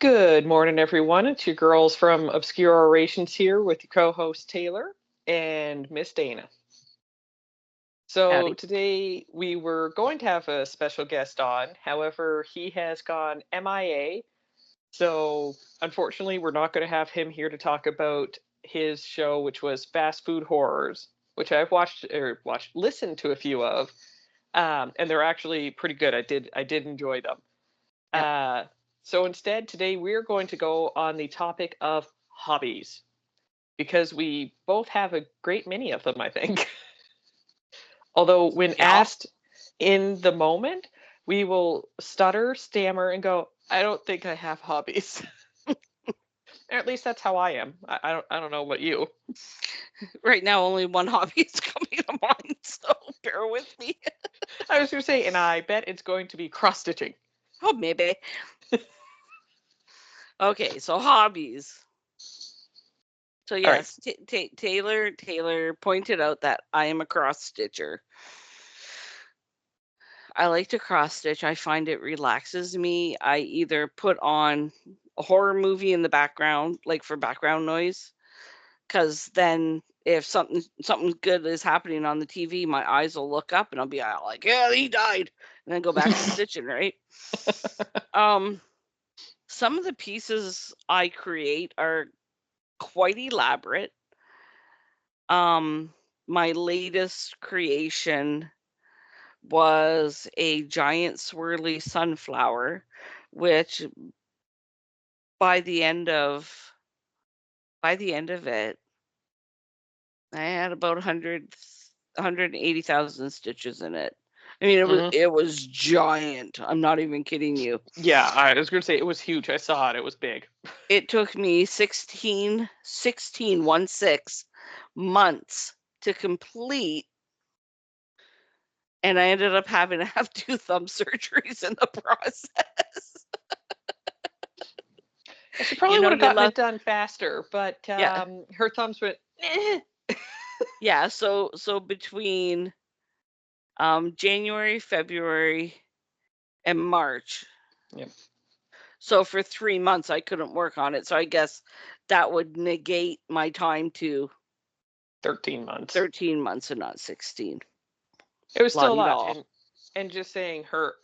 Good morning, everyone. It's your girls from Obscure Orations here with your co-host Taylor and Miss Dana. So Howdy. today we were going to have a special guest on. However, he has gone MIA. So unfortunately, we're not going to have him here to talk about his show, which was Fast Food Horrors, which I've listened to a few of, and they're actually pretty good. I did enjoy them. Yep. So instead, today we're going to go on the topic of hobbies because we both have a great many of them, I think. Although, when Yeah. asked in the moment, we will stutter, stammer, and go, I don't think I have hobbies. Or at least that's how I am. I don't know about you. Right now, only one hobby is coming to mind, so bear with me. I was going to say, and I bet it's going to be cross stitching. Oh, maybe. Okay, so hobbies. So All right. yes, Taylor pointed out that I am a cross stitcher. I like to cross stitch. I find it relaxes me. I either put on a horror movie in the background, like for background noise, because then if something good is happening on the TV, my eyes will look up and I'll be like, yeah, he died, and then go back to stitching, right? Some of the pieces I create are quite elaborate. My latest creation was a giant swirly sunflower, which by the end of it, I had about 180,000 stitches in it. I mean, it was giant. I'm not even kidding you. Yeah, I was going to say it was huge. I saw it. It was big. It took me 16 months to complete, and I ended up having to have 2 thumb surgeries in the process. She probably would have gotten it done faster, but her thumbs went. Yeah, so between January, February, and March. Yep. So for 3 months I couldn't work on it. So I guess that would negate my time to 13 months. 13 months and not 16. It was still a lot. And just saying, her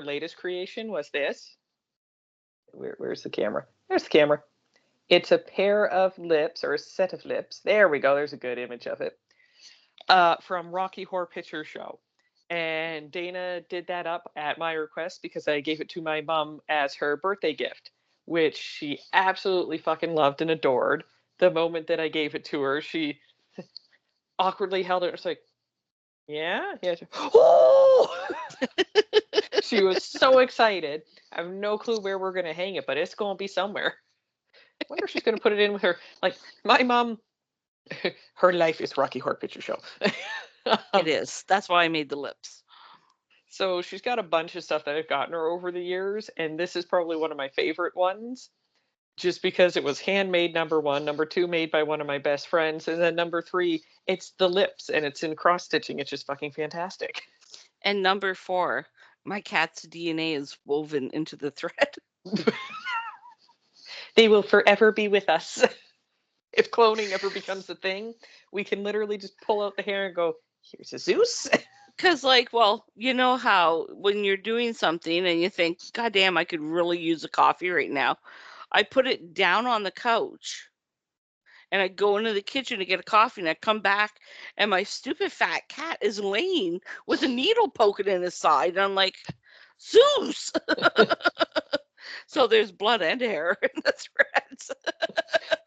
latest creation was this. Where's the camera? There's the camera. It's a pair of lips, or a set of lips. There we go. There's a good image of it. From Rocky Horror Picture Show. And Dana did that up at my request because I gave it to my mom as her birthday gift, which she absolutely fucking loved and adored. The moment that I gave it to her, she awkwardly held it. It's like, yeah. Oh! She was so excited. I have no clue where we're going to hang it, but it's going to be somewhere. I wonder if she's going to put it in with her. Like, my mom, her life is Rocky Horror Picture Show. It is. That's why I made the lips. So she's got a bunch of stuff that I've gotten her over the years, and this is probably one of my favorite ones, just because it was handmade, number one. Number two, made by one of my best friends. And then number three, it's the lips, and it's in cross-stitching. It's just fucking fantastic. And number 4, my cat's DNA is woven into the thread. They will forever be with us. If cloning ever becomes a thing, we can literally just pull out the hair and go, here's a Zeus. Because, well, you know how when you're doing something and you think, God damn, I could really use a coffee right now. I put it down on the couch and I go into the kitchen to get a coffee, and I come back and my stupid fat cat is laying with a needle poking in his side. And I'm like, Zeus! So there's blood and hair in the threads.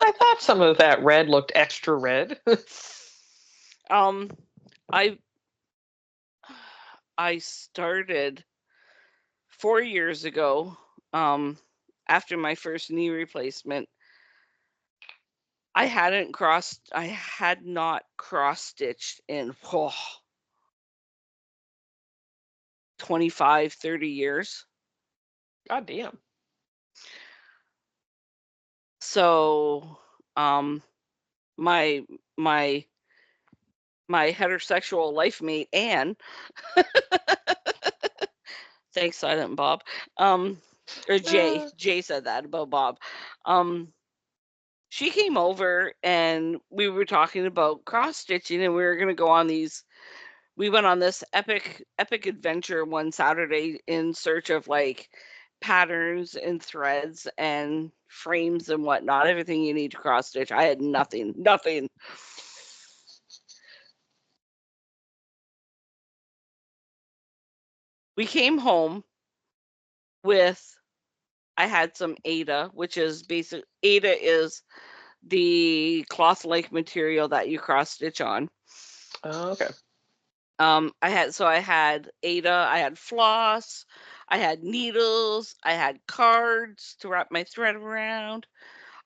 I thought some of that red looked extra red. I started 4 years ago, after my first knee replacement. I had not cross-stitched in 25, 30 years. God damn. So, my heterosexual life mate, Anne, thanks, Silent Bob, Or Jay said that about Bob. She came over and we were talking about cross stitching, and we were going to go on these. We went on this epic adventure one Saturday in search of like patterns and threads and frames and whatnot, everything you need to cross stitch. I had nothing. We came home with, I had some Aida, which is Aida is the cloth-like material that you cross stitch on. Oh, okay. I had Aida, I had floss, I had needles, I had cards to wrap my thread around.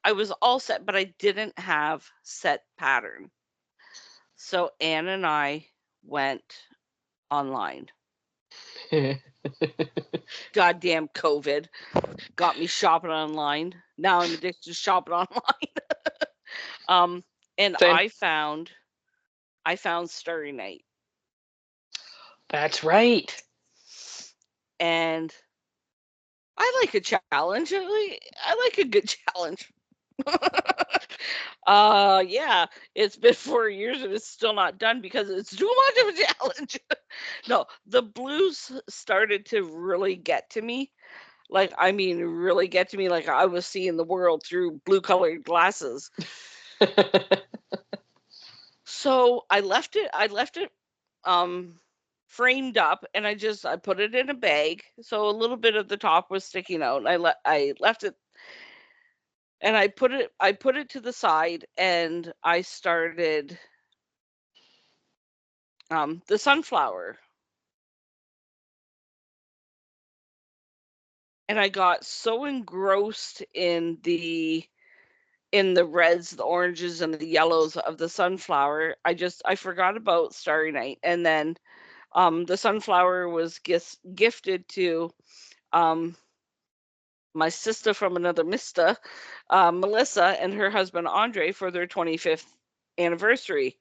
I was all set, but I didn't have set pattern. So Anne and I went online. Goddamn COVID got me shopping online. Now I'm addicted to shopping online. And same. I found Starry Night. That's right. And I like a challenge. I like a good challenge. Yeah, it's been 4 years and it's still not done because it's too much of a challenge. No, the blues started to really get to me. Like, I mean, really get to me. Like, I was seeing the world through blue-colored glasses. So I left it framed up, and I put it in a bag. So a little bit of the top was sticking out. And I left it, and I put it to the side, and I started the sunflower. And I got so engrossed in the reds, the oranges, and the yellows of the sunflower, I forgot about Starry Night. And then the sunflower was gifted to my sister from another mister, Melissa, and her husband Andre for their 25th anniversary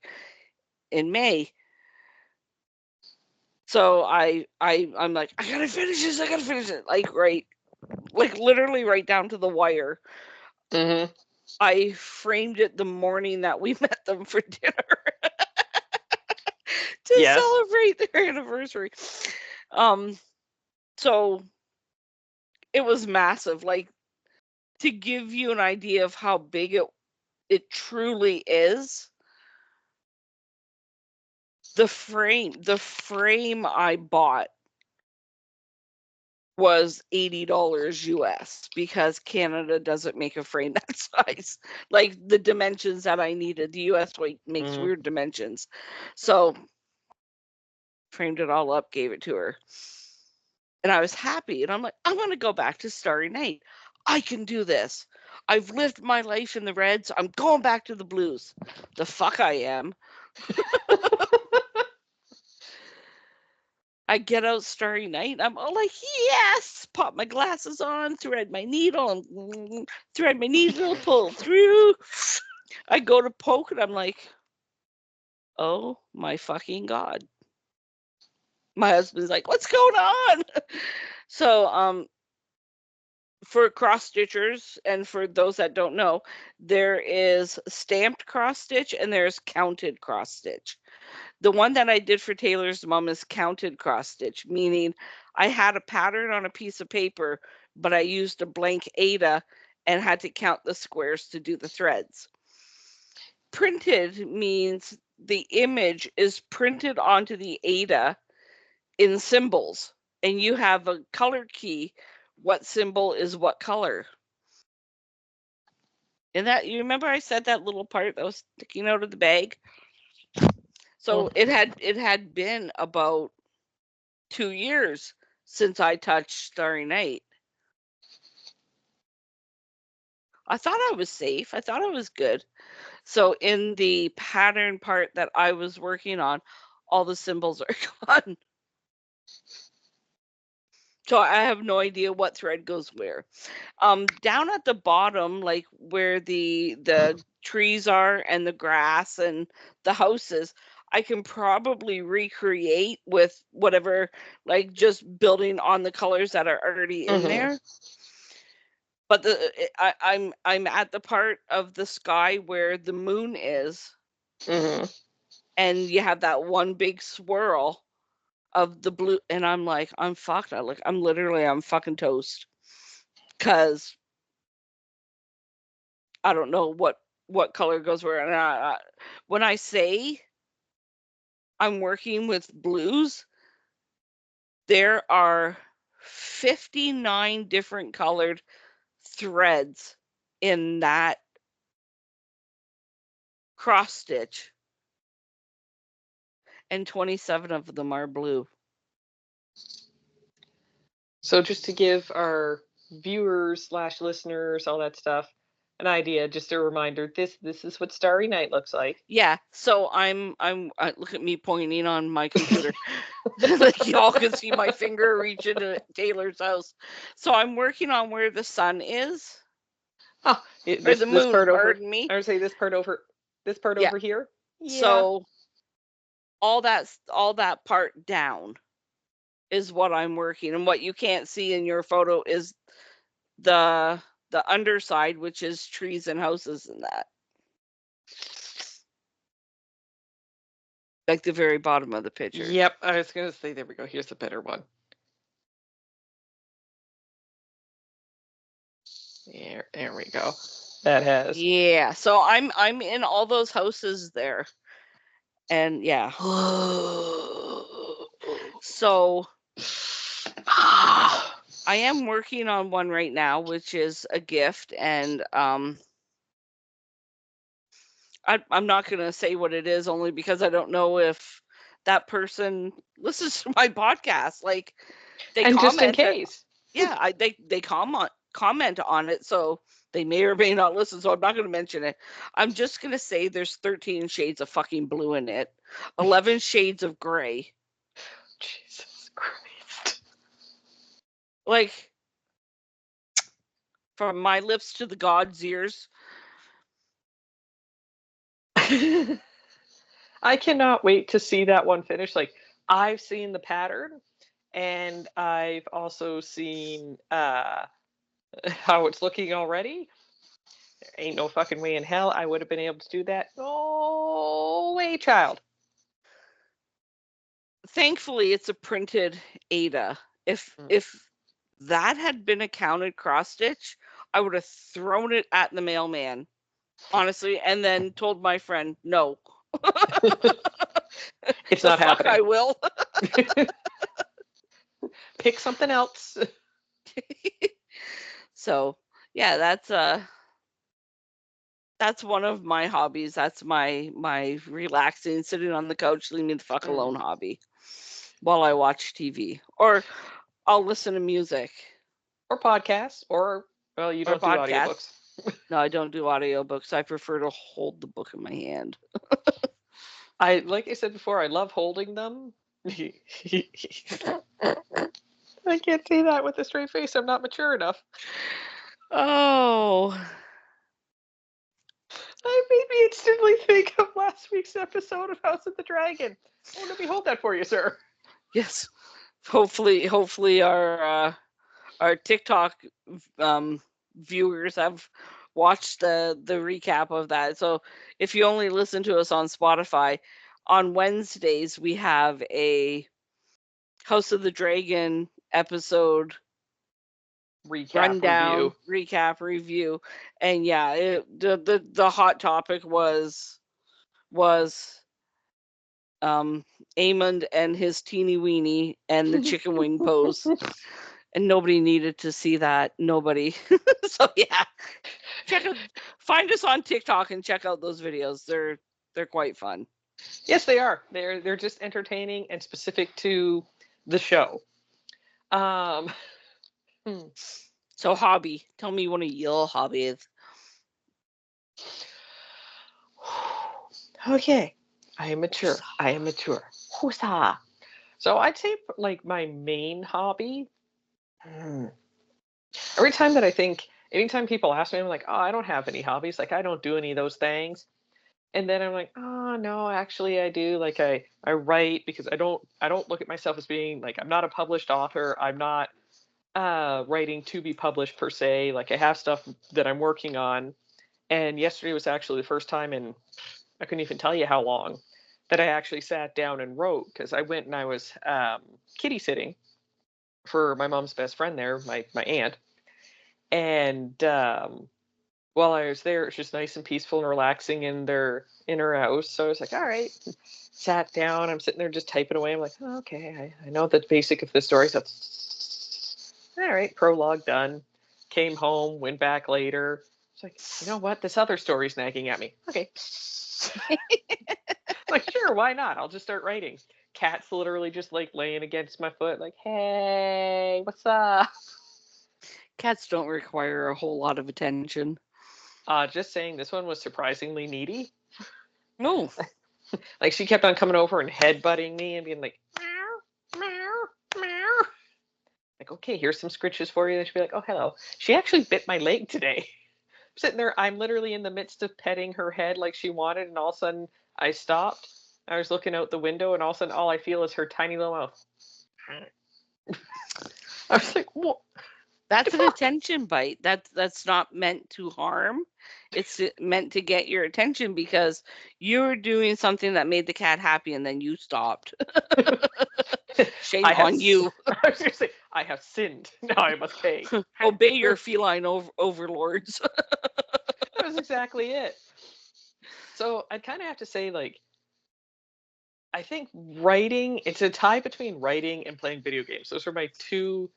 in May. So I'm like, I gotta finish it, like literally right down to the wire. Mm-hmm. I framed it the morning that we met them for dinner to celebrate their anniversary. So it was massive. Like, to give you an idea of how big it truly is, the frame I bought was $80 US because Canada doesn't make a frame that size. Like, the dimensions that I needed, the US makes weird dimensions. So framed it all up, gave it to her. And I was happy. And I'm like, I'm going to go back to Starry Night. I can do this. I've lived my life in the reds. I'm going back to the blues. The fuck I am. I get out Starry Night. I'm all like, yes! Pop my glasses on, thread my needle, pull through. I go to poke, and I'm like, oh my fucking God. My husband's like, what's going on? So, for cross stitchers, and for those that don't know, there is stamped cross stitch and there's counted cross stitch. The one that I did for Taylor's mom is counted cross stitch, meaning I had a pattern on a piece of paper, but I used a blank Aida and had to count the squares to do the threads. Printed means the image is printed onto the Aida in symbols, and you have a color key. What symbol is what color? And that, you remember I said that little part that was sticking out of the bag? So it had been about 2 years since I touched Starry Night. I thought I was safe. I thought I was good. So in the pattern part that I was working on, all the symbols are gone. So I have no idea what thread goes where. Down at the bottom, like where the trees are and the grass and the houses, I can probably recreate with whatever, like just building on the colors that are already in there. But I'm at the part of the sky where the moon is, and you have that one big swirl of the blue, and I'm like, I'm fucked. I'm fucking toast, because I don't know what color goes where. And when I say I'm working with blues, there are 59 different colored threads in that cross stitch, and 27 of them are blue. So just to give our viewers / listeners, all that stuff, an idea, just a reminder, this is what Starry Night looks like. Yeah, so I'm look at me pointing on my computer. Like y'all can see my finger reaching to Taylor's house. So I'm working on where the sun is. Oh, or the moon, part pardon me. I would say this part over here. Yeah. So all that part down is what I'm working, and what you can't see in your photo is the underside, which is trees and houses and that. Like the very bottom of the picture. Yep, I was going to say, there we go. Here's a better one. There we go. That has. Yeah, so I'm in all those houses there. And yeah. So I am working on one right now, which is a gift, and I'm not going to say what it is, only because I don't know if that person listens to my podcast. Like, they and comment, just in case. Yeah, they comment on it, so they may or may not listen, so I'm not going to mention it. I'm just going to say there's 13 shades of fucking blue in it, 11 shades of gray. Jesus Christ. Like, from my lips to the God's ears. I cannot wait to see that one finish. Like, I've seen the pattern, and I've also seen how it's looking already. There ain't no fucking way in hell I would have been able to do that. No way, child. Thankfully, it's a printed Ada. If that had been a counted cross stitch, I would have thrown it at the mailman, honestly, and then told my friend, no. It's not happening. I will. Pick something else. So yeah, that's one of my hobbies. That's my relaxing, sitting on the couch, leave me the fuck alone hobby while I watch TV, or I'll listen to music or podcasts, or well, you don't do audiobooks. No, I don't do audiobooks. I prefer to hold the book in my hand. Like I said before, I love holding them. I can't say that with a straight face. I'm not mature enough. Oh. I made me instantly think of last week's episode of House of the Dragon. Oh, let me hold that for you, sir. Yes. Hopefully our TikTok viewers have watched the recap of that. So if you only listen to us on Spotify, on Wednesdays we have a House of the Dragon episode rundown, review, and yeah, the hot topic was Aemond and his teeny weeny and the chicken wing pose. And nobody needed to see that. Nobody. So yeah, find us on TikTok and check out those videos. They're quite fun. Yes, they are. They're just entertaining and specific to the show. So hobby. Tell me one of your hobbies. Okay. I am mature. Whoosah. So I'd say like my main hobby. Every time that anytime people ask me, I'm like, oh, I don't have any hobbies. Like, I don't do any of those things. And then I'm like, oh no, actually I do. Like I write because I don't look at myself as being like, I'm not a published author. I'm not writing to be published per se. Like I have stuff that I'm working on. And yesterday was actually the first time in, I couldn't even tell you how long, that I actually sat down and wrote, because I went and I was kitty sitting for my mom's best friend there, my aunt. And while I was there, it was just nice and peaceful and relaxing in her house. So I was like, all right, sat down. I'm sitting there just typing away. I'm like, oh, okay, I know the basic of the story. So all right, prologue done. Came home, went back later. It's like, you know what? This other story's nagging at me. Okay. Like, sure, why not? I'll just start writing. Cat's literally just like laying against my foot, like, hey, what's up? Cats don't require a whole lot of attention. Just saying, this one was surprisingly needy. No. Like, she kept on coming over and headbutting me and being like, meow, meow, meow. Like, okay, here's some scritches for you. And she'd be like, oh, hello. She actually bit my leg today. I'm sitting there, I'm literally in the midst of petting her head like she wanted, and all of a sudden I stopped. I was looking out the window, and all of a sudden all I feel is her tiny little mouth. I was like, what? That's an attention bite. That's not meant to harm. It's meant to get your attention because you're doing something that made the cat happy and then you stopped. Shame on you. I was going to say, I have sinned. Now I must pay. Obey your feline overlords. That was exactly it. So I'd kind of have to say, like, I think writing, it's a tie between writing and playing video games. Those are my two.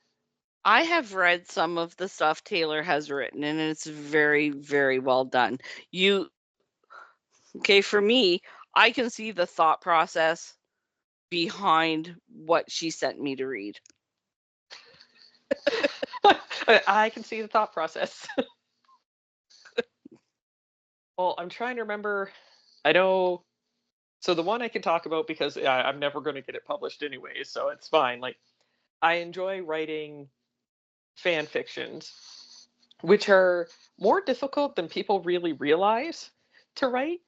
I have read some of the stuff Taylor has written, and it's very, very well done. Okay, for me, I can see the thought process behind what she sent me to read. I can see the thought process. Well, I'm trying to remember. I know. So the one I can talk about, because I'm never going to get it published anyway, so it's fine. Like, I enjoy writing fan fictions, which are more difficult than people really realize to write,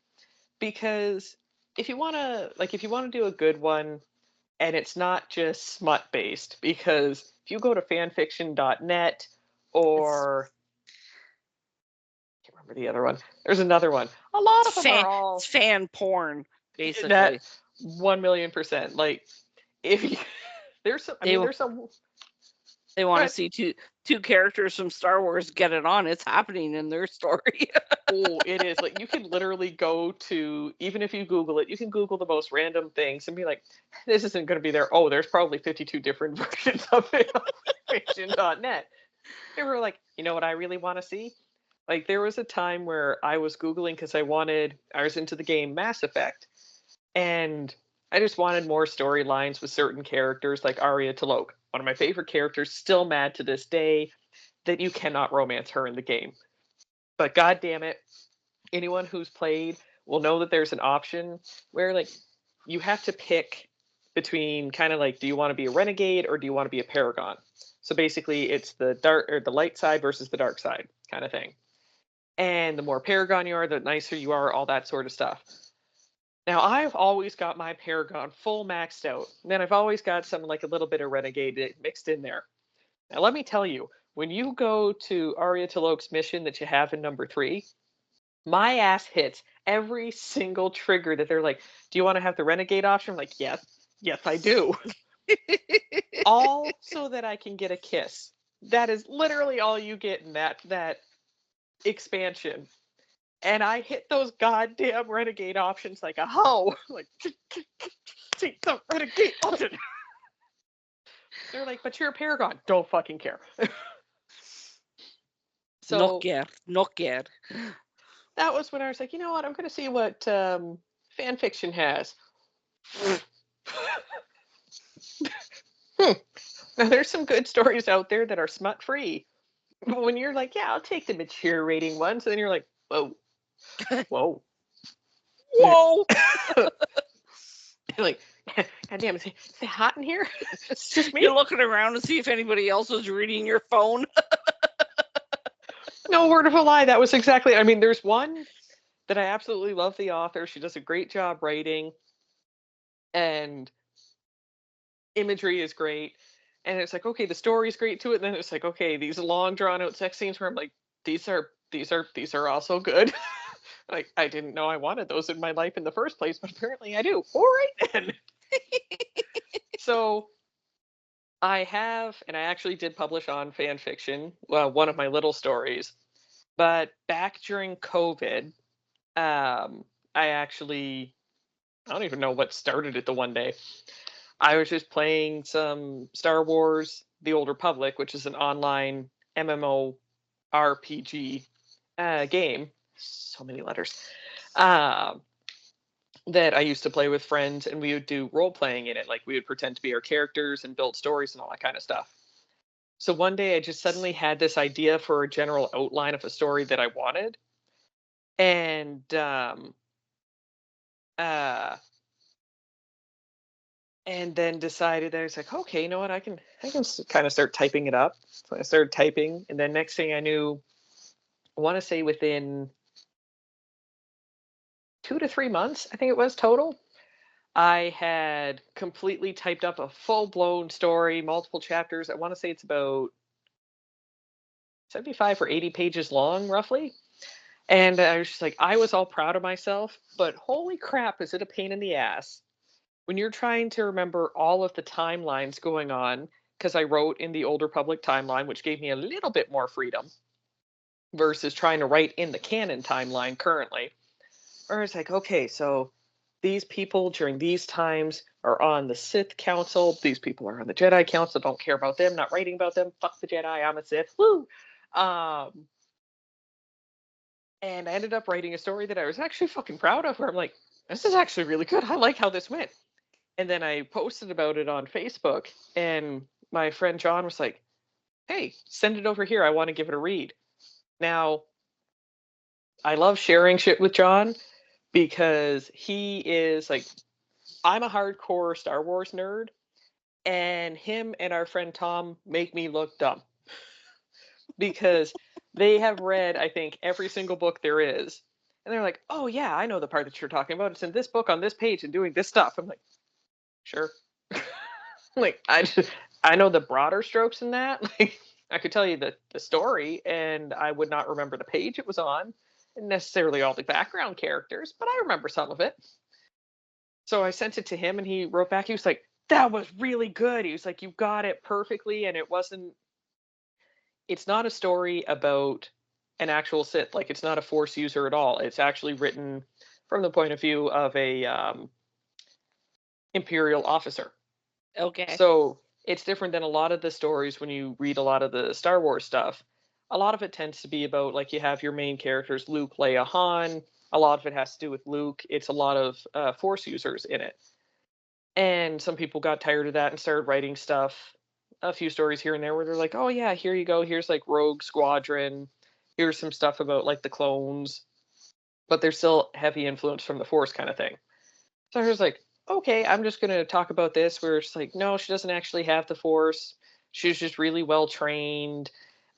because if you want to do a good one, and it's not just smut based, because if you go to fanfiction.net or I can't remember the other one, there's another one. A lot of them are all fan porn, basically. That 1,000,000%. Like, if you, there's some, there's some. They want to see two characters from Star Wars get it on. It's happening in their story. Oh, it is. Like, you can literally go to, even if you Google it, you can Google the most random things and be like, this isn't going to be there. Oh, there's probably 52 different versions of it on fiction.net. They were like, you know what I really want to see? Like, there was a time where I was Googling because I was into the game Mass Effect. And I just wanted more storylines with certain characters, like Arya T'Loak, one of my favorite characters, still mad to this day that you cannot romance her in the game. But god damn it, anyone who's played will know that there's an option where, like, you have to pick between kind of like, do you want to be a renegade or do you want to be a paragon? So basically it's the light side versus the dark side kind of thing. And the more paragon you are, the nicer you are, all that sort of stuff. Now, I've always got my paragon full maxed out. And then I've always got some, like, a little bit of renegade mixed in there. Now, let me tell you, when you go to Arya T'Loak's mission that you have in number 3, my ass hits every single trigger that they're like, do you want to have the renegade option? I'm like, yes, I do. All so that I can get a kiss. That is literally all you get in that expansion. And I hit those goddamn renegade options like a hoe. Like, take the renegade option. They're like, but you're a paragon. Don't fucking care. So not yet. That was when I was like, you know what? I'm going to see what fan fiction has. Now, there's some good stories out there that are smut free. But when you're like, yeah, I'll take the mature rating ones, and then you're like, whoa. Like, god damn, is it hot in here? It's just me. You're looking around to see if anybody else is reading your phone. No word of a lie. That was exactly. I mean, there's one that I absolutely love the author. She does a great job writing, and imagery is great. And it's like, okay, the story's great too. And then it's like, okay, these long drawn out sex scenes where I'm like, these are also good. Like, I didn't know I wanted those in my life in the first place, but apparently I do. All right then. So I have, and I actually did publish on fan fiction, well, one of my little stories. But back during COVID, I actually, I don't even know what started it the one day. I was just playing some Star Wars: The Old Republic, which is an online MMORPG game. So many letters. Um, that I used to play with friends, and we would do role playing in it. Like, we would pretend to be our characters and build stories and all that kind of stuff. So one day I just suddenly had this idea for a general outline of a story that I wanted. And uh and then decided that I was like, okay, you know what, I can kind of start typing it up. So I started typing, and then next thing I knew, I want to say within 2 to 3 months, I think it was total, I had completely typed up a full blown story, multiple chapters. I want to say it's about 75 or 80 pages long, roughly. And I was just like, I was all proud of myself, but holy crap, is it a pain in the ass when you're trying to remember all of the timelines going on, because I wrote in the Old Republic timeline, which gave me a little bit more freedom versus trying to write in the canon timeline currently. Or it's like, okay, so these people during these times are on the Sith Council. These people are on the Jedi Council. Don't care about them. Not writing about them. Fuck the Jedi. I'm a Sith. Woo! Um, and I ended up writing a story that I was actually fucking proud of. Where I'm like, this is actually really good. I like how this went. And then I posted about it on Facebook, and my friend John was like, hey, send it over here. I want to give it a read. Now, I love sharing shit with John because he is like, I'm a hardcore Star Wars nerd, and him and our friend Tom make me look dumb because they have read, I think, every single book there is. And they're like, oh, yeah, I know the part that you're talking about. It's in this book on this page and doing this stuff. I'm like, sure. Like, I know the broader strokes in that. Like, I could tell you the story, and I would not remember the page it was on, and necessarily all the background characters, but I remember some of it. So I sent it to him, and he wrote back. He was like, "That was really good." He was like, "You got it perfectly, and it wasn't. It's not a story about an actual Sith. Like, it's not a Force user at all. It's actually written from the point of view of a Imperial officer." Okay. So it's different than a lot of the stories when you read a lot of the Star Wars stuff. A lot of it tends to be about, like, you have your main characters, Luke, Leia, Han. A lot of it has to do with Luke. It's a lot of Force users in it. And some people got tired of that and started writing stuff, a few stories here and there where they're like, oh, yeah, here you go. Here's like Rogue Squadron. Here's some stuff about like the clones. But there's still heavy influence from the Force kind of thing. So I was like, okay, I'm just going to talk about this. Where it's like, no, she doesn't actually have the Force. She's just really well trained.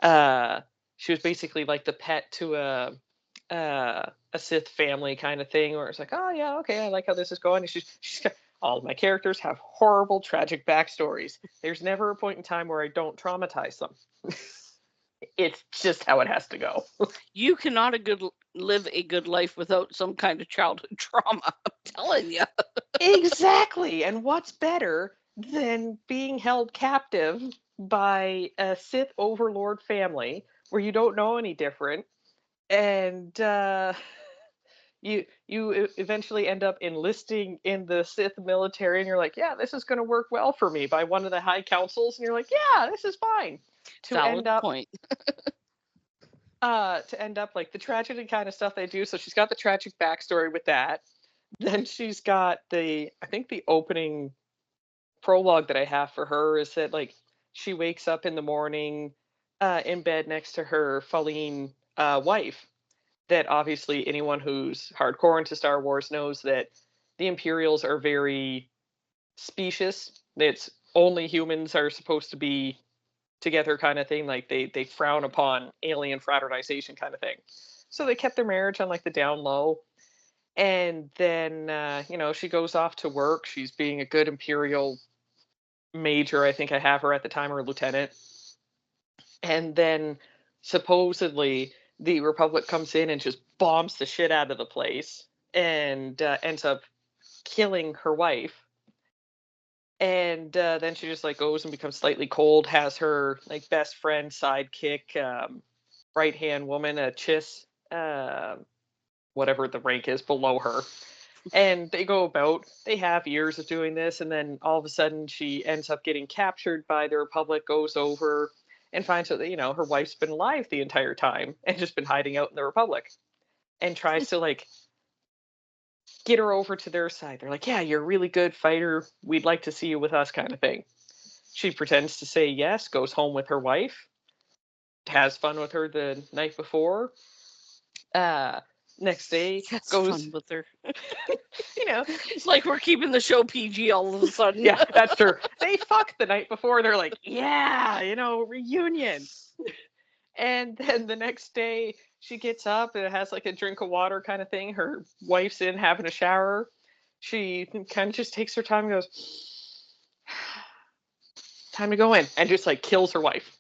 Uh, she was basically like the pet to a Sith family kind of thing. Where it's like, oh yeah, okay, I like how this is going. And she's got, all of my characters have horrible, tragic backstories. There's never a point in time where I don't traumatize them. It's just how it has to go. You cannot live a good life without some kind of childhood trauma. I'm telling you. Exactly. And what's better than being held captive by a Sith overlord family where you don't know any different, and you eventually end up enlisting in the Sith military, and you're like, yeah, this is going to work well for me, by one of the high councils, and you're like, yeah, this is fine. To Valid end up point. like the tragedy kind of stuff they do. So she's got the tragic backstory with that. Then she's got I think the opening prologue that I have for her is that, like, she wakes up in the morning in bed next to her Faline wife. That obviously anyone who's hardcore into Star Wars knows that the Imperials are very specious. It's only humans are supposed to be together kind of thing. Like, they frown upon alien fraternization kind of thing. So they kept their marriage on like the down low. And then, she goes off to work. She's being a good Imperial major. I think I have her at the time, or lieutenant. And then supposedly the Republic comes in and just bombs the shit out of the place and ends up killing her wife. And then she just like goes and becomes slightly cold, has her like best friend, sidekick, right hand woman, a Chiss, whatever the rank is below her. And they go about, they have years of doing this, and then all of a sudden she ends up getting captured by the Republic, goes over and finds out that, her wife's been alive the entire time and just been hiding out in the Republic, and tries to like get her over to their side. They're like, yeah, you're a really good fighter. We'd like to see you with us, kind of thing. She pretends to say yes, goes home with her wife, has fun with her the night before. Next day That's goes fun with her. It's like we're keeping the show PG all of a sudden. Yeah, that's true. They fucked the night before. They're like, yeah, reunion. And then the next day she gets up and it has like a drink of water kind of thing. Her wife's in having a shower. She kind of just takes her time and goes, time to go in, and just like kills her wife.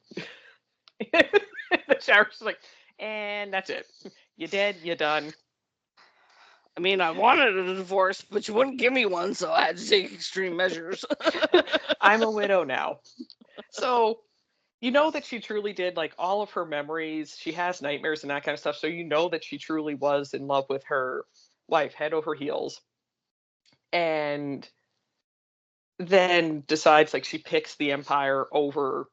The shower's like, and that's it. You dead, you done. I mean, I wanted a divorce, but you wouldn't give me one, so I had to take extreme measures. I'm a widow now. So, that she truly did, like, all of her memories. She has nightmares and that kind of stuff. So, that she truly was in love with her wife, head over heels. And then decides, like, she picks the Empire over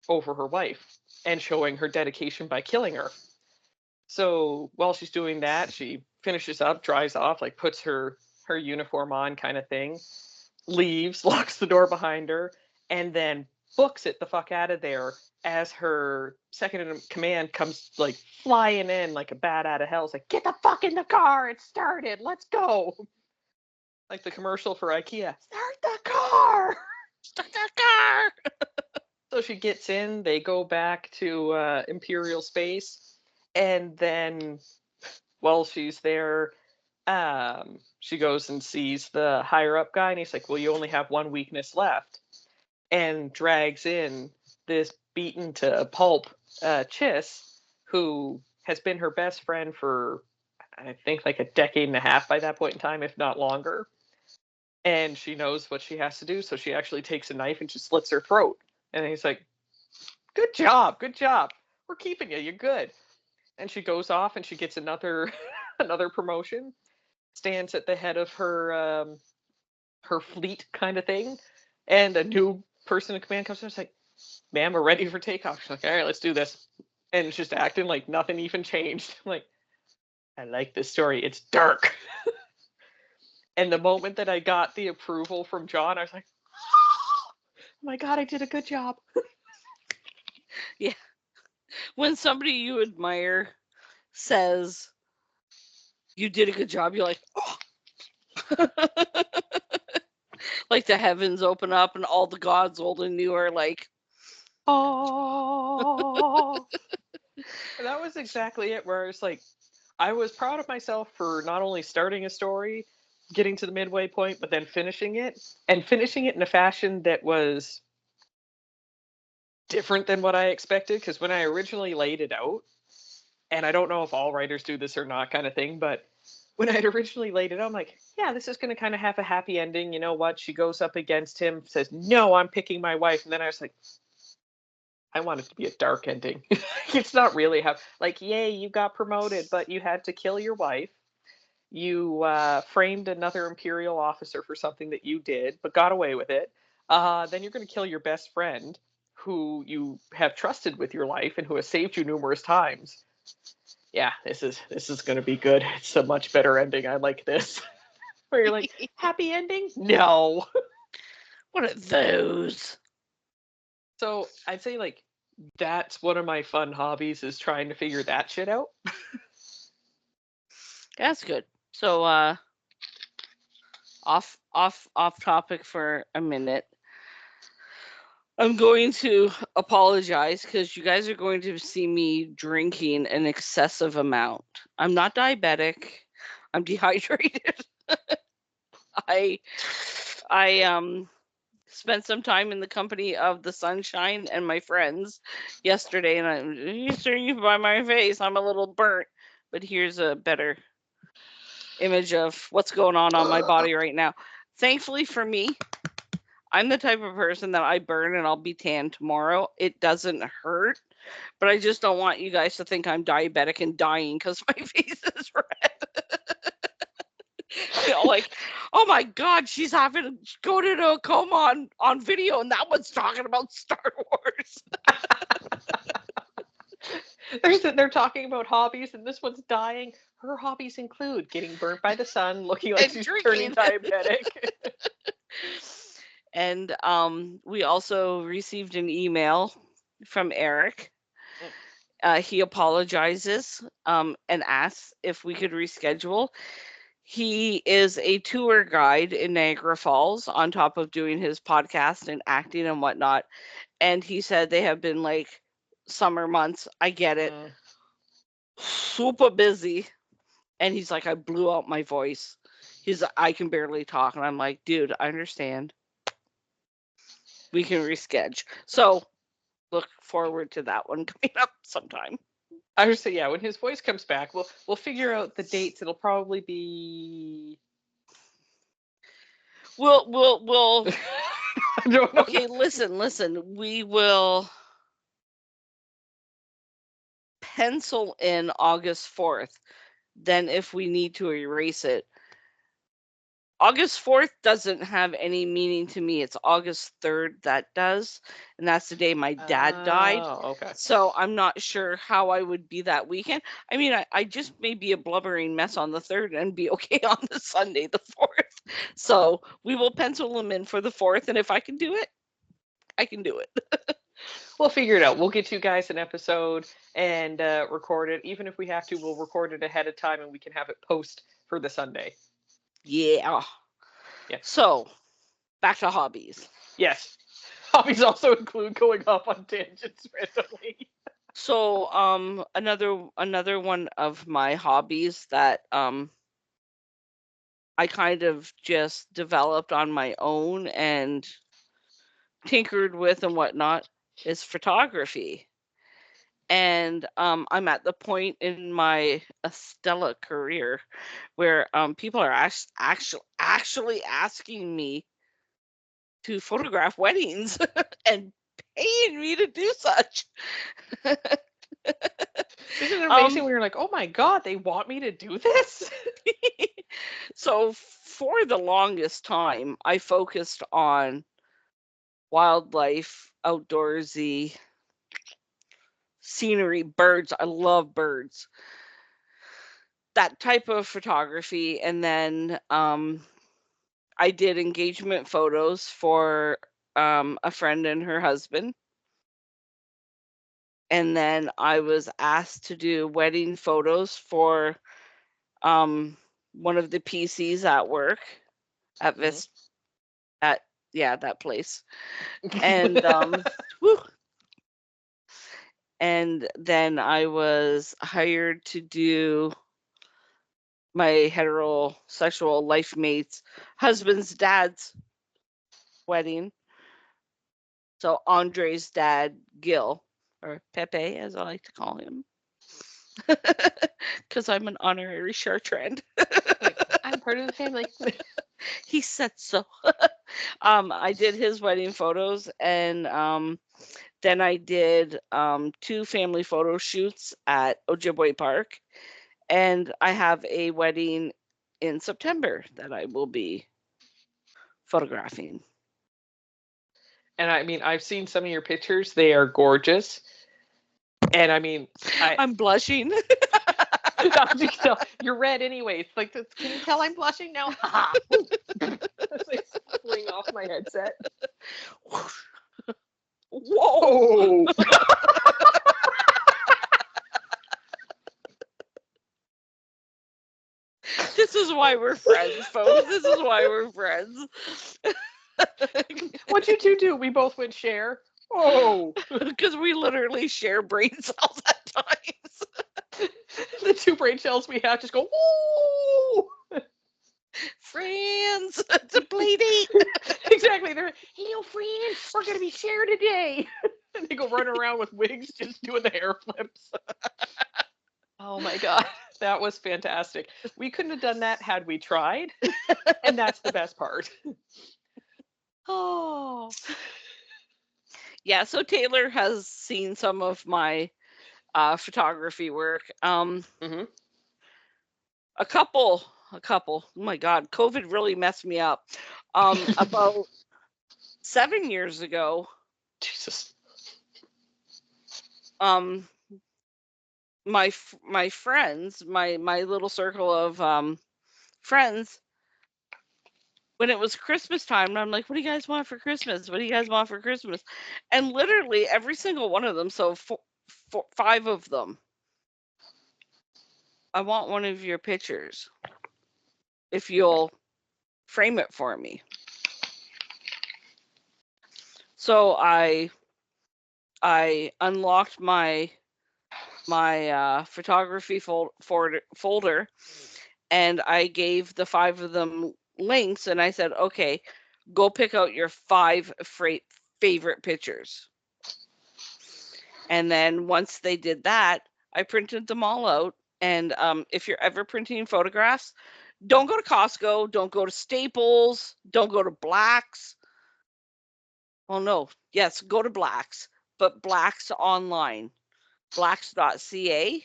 her wife and showing her dedication by killing her. So while she's doing that, she finishes up, dries off, like puts her uniform on kind of thing, leaves, locks the door behind her, and then books it the fuck out of there as her second in command comes like flying in like a bat out of hell. It's like, get the fuck in the car, it's started, let's go. Like the commercial for IKEA, start the car! Start the car! So she gets in, they go back to Imperial space, and then while she's there, she goes and sees the higher up guy, and he's like, well, you only have one weakness left, and drags in this beaten to pulp Chiss, who has been her best friend for, I think, like a decade and a half by that point in time, if not longer. And she knows what she has to do, so she actually takes a knife and just slits her throat. And he's like, good job, we're keeping you, you're good. And she goes off and she gets another promotion, stands at the head of her fleet kind of thing, and a new person in command comes in and is like, ma'am, we're ready for takeoff. She's like, all right, let's do this. And it's just acting like nothing even changed. I'm like, I like this story, it's dark. And the moment that I got the approval from John, I was like, oh my god, I did a good job. Yeah. When somebody you admire says you did a good job, you're like, oh. Like the heavens open up and all the gods holding you are like, oh. That was exactly it, where I was like, I was proud of myself for not only starting a story, getting to the midway point, but then finishing it in a fashion that was different than what I expected. Because when I originally laid it out, and I don't know if all writers do this or not kind of thing, but when I had originally laid it out, I'm like, yeah, this is going to kind of have a happy ending. You know what? She goes up against him, says, no, I'm picking my wife. And then I was like, I want it to be a dark ending. It's not really like, yay, you got promoted, but you had to kill your wife. You framed another Imperial officer for something that you did, but got away with it. Then you're going to kill your best friend, who you have trusted with your life and who has saved you numerous times. Yeah, this is going to be good. It's a much better ending. I like this. Where you're like, happy ending? No. what are those? So I'd say like that's one of my fun hobbies, is trying to figure that shit out. That's good. So off topic for a minute. I'm going to apologize because you guys are going to see me drinking an excessive amount. I'm not diabetic. I'm dehydrated. I spent some time in the company of the sunshine and my friends yesterday, and you see by my face, I'm a little burnt. But here's a better image of what's going on my body right now. Thankfully for me, I'm the type of person that I burn and I'll be tan tomorrow. It doesn't hurt, but I just don't want you guys to think I'm diabetic and dying because my face is red. Like, oh my God, she's having to go into a coma on video, and that one's talking about Star Wars. They're talking about hobbies, and this one's dying. Her hobbies include getting burnt by the sun, looking like she's turning diabetic. And we also received an email from Eric. He apologizes and asks if we could reschedule. He is a tour guide in Niagara Falls on top of doing his podcast and acting and whatnot. And he said they have been like summer months. I get it. Super busy. And he's like, I blew out my voice. He's like, I can barely talk. And I'm like, dude, I understand. We can reschedule. So look forward to that one coming up sometime. I would say, yeah, when his voice comes back, we'll figure out the dates. It'll probably be. We'll. I don't know. Okay, listen. We will pencil in August 4th. Then, if we need to erase it, August 4th doesn't have any meaning to me. It's August 3rd that does, and that's the day my dad died. Okay. So I'm not sure how I would be that weekend. I mean, I just may be a blubbering mess on the 3rd and be okay on the Sunday, the 4th. So we will pencil them in for the 4th, and if I can do it, I can do it. We'll figure it out. We'll get you guys an episode and record it. Even if we have to, we'll record it ahead of time and we can have it post for the Sunday. Yeah. So, back to hobbies. Yes. Hobbies also include going off on tangents randomly. So, another one of my hobbies that I kind of just developed on my own and tinkered with and whatnot is photography. And I'm at the point in my Estella career where people are actually asking me to photograph weddings and paying me to do such. Isn't it amazing when you're like, oh my God, they want me to do this? So for the longest time, I focused on wildlife, outdoorsy, scenery, birds. I love birds. That type of photography. And then I did engagement photos for a friend and her husband. And then I was asked to do wedding photos for one of the PCs at work at that place. And and then I was hired to do my heterosexual life mate's husband's dad's wedding. So Andre's dad, Gil, or Pepe, as I like to call him, because I'm an honorary Chartrand. I'm part of the family. He said so. I did his wedding photos, and then I did 2 family photo shoots at Ojibwe Park, and I have a wedding in September that I will be photographing. And I mean, I've seen some of your pictures. They are gorgeous. And I mean, I'm blushing. You're red anyways. Like, can you tell I'm blushing now? Fling off my headset. Whoa! This is why we're friends, folks. This is why we're friends. What'd you two do? We both went share. whoa. Because we literally share brain cells at times. The 2 brain cells we have just go, woo! Friends, it's a play date. Exactly. They're, hello, friends, we're going to be sharing today. And they go running around with wigs just doing the hair flips. Oh my God. That was fantastic. We couldn't have done that had we tried. And that's the best part. Oh. Yeah, so Taylor has seen some of my photography work. Mm-hmm. A couple. Oh my God, COVID really messed me up. About 7 years ago, Jesus. My friends, my little circle of friends, when it was Christmas time, and I'm like, what do you guys want for Christmas? What do you guys want for Christmas? And literally every single one of them, so 5 of them, I want one of your pictures if you'll frame it for me. So I unlocked my photography folder, and I gave the 5 of them links, and I said, okay, go pick out your 5 favorite pictures. And then once they did that, I printed them all out. And if you're ever printing photographs, don't go to Costco, don't go to Staples, don't go to Blacks. Oh no, yes, go to Blacks, but Blacks online, blacks.ca.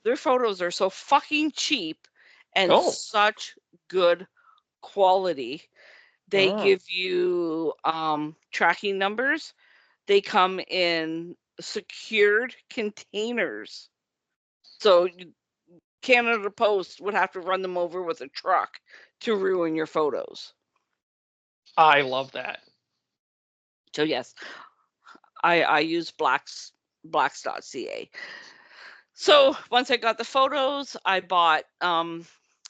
Their photos are so fucking cheap and such good quality. They give you tracking numbers. They come in secured containers. So Canada Post would have to run them over with a truck to ruin your photos. I love that. So yes, I use blacks.ca. So once I got the photos, I bought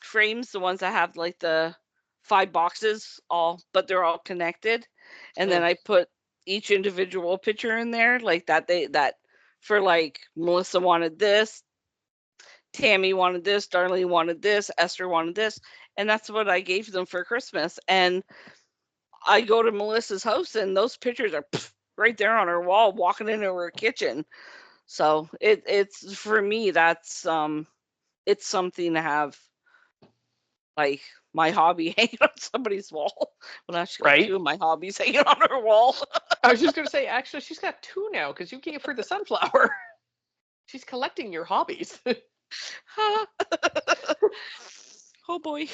frames, the ones that have like the 5 boxes but they're all connected. And then I put each individual picture in there, like that for like Melissa wanted this, Tammy wanted this, Darlene wanted this, Esther wanted this, and that's what I gave them for Christmas. And I go to Melissa's house and those pictures are right there on her wall, walking into her kitchen. So it's for me, that's it's something to have, like my hobby hanging on somebody's wall. Well, now she's got 2 of my hobbies hanging on her wall. I was just gonna say, actually, she's got 2 now because you gave her the sunflower. She's collecting your hobbies. Oh boy.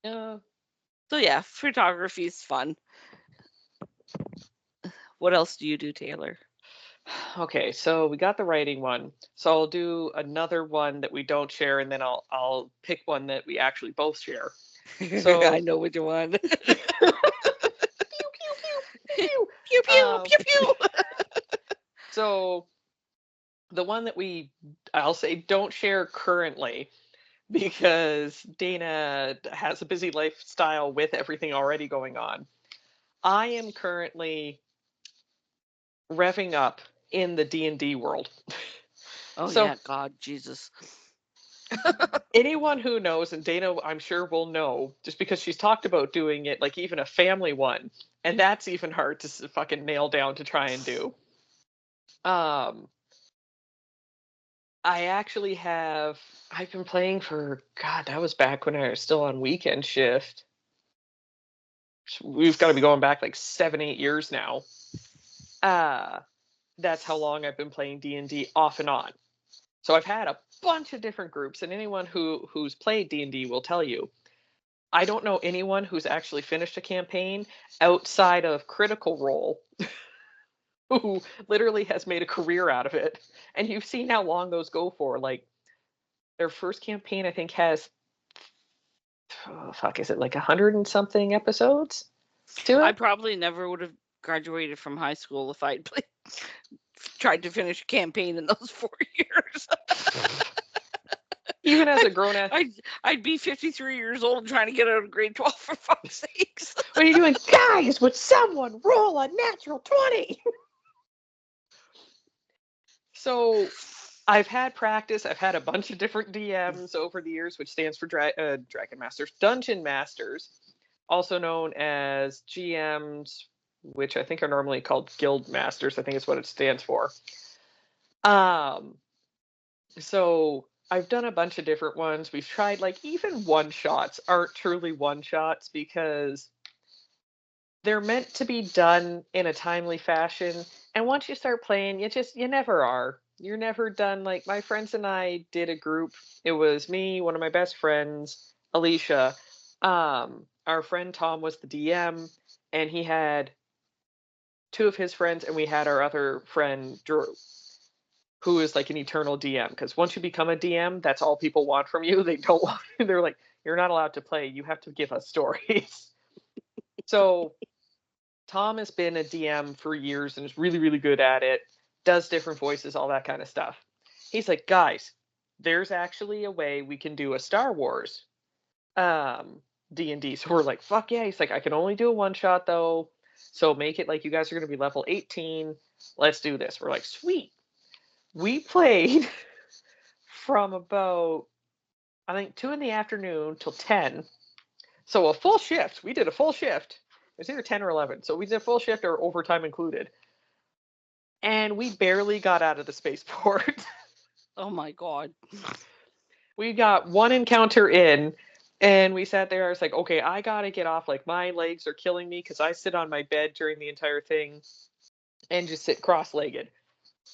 So yeah, photography is fun. What else do you do, Taylor? Okay, so we got the writing one. So I'll do another one that we don't share, and then I'll pick one that we actually both share. So I know which one. Pew pew pew pew pew pew pew. So the one that I'll say don't share currently, because Dana has a busy lifestyle with everything already going on. I am currently revving up in the D&D world. Oh so, yeah, God, Jesus. Anyone who knows, and Dana I'm sure will know, just because she's talked about doing it, like even a family one, and that's even hard to fucking nail down to try and do. I've been playing for, God, that was back when I was still on weekend shift. We've got to be going back like 7-8 years now. That's how long I've been playing D&D off and on. So I've had a bunch of different groups, and anyone who's played D&D will tell you, I don't know anyone who's actually finished a campaign outside of Critical Role who literally has made a career out of it. And you've seen how long those go for. Like, their first campaign, I think, has, is it like 100 and something episodes to it? I probably never would have graduated from high school if I'd tried to finish a campaign in those 4 years. Even as a grown-ass. I'd be 53 years old trying to get out of grade 12 for fuck's sakes. What are you doing? Guys, would someone roll a natural 20? So I've had practice. I've had a bunch of different DMs over the years, which stands for Dragon Masters, Dungeon Masters, also known as GMs, which I think are normally called Guild Masters. I think is what it stands for. So I've done a bunch of different ones. We've tried, like, even one-shots aren't truly one-shots because they're meant to be done in a timely fashion. And once you start playing, you never are. You're never done. Like, my friends and I did a group. It was me, one of my best friends, Alicia. Our friend Tom was the DM, and he had two of his friends, and we had our other friend, Drew, who is like an eternal DM. Because once you become a DM, that's all people want from you. They don't want, they're like, you're not allowed to play. You have to give us stories. So Tom has been a DM for years and is really, really good at it, does different voices, all that kind of stuff. He's like, guys, there's actually a way we can do a Star Wars D&D. So we're like, fuck yeah. He's like, I can only do a one-shot, though. So make it like you guys are going to be level 18. Let's do this. We're like, sweet. We played from about, I think, 2 in the afternoon till 10. So a full shift. We did a full shift. It was either 10 or 11. So we did a full shift or overtime included. And we barely got out of the spaceport. Oh my God. We got one encounter in, and we sat there. I was like, okay, I got to get off. Like, my legs are killing me because I sit on my bed during the entire thing and just sit cross-legged,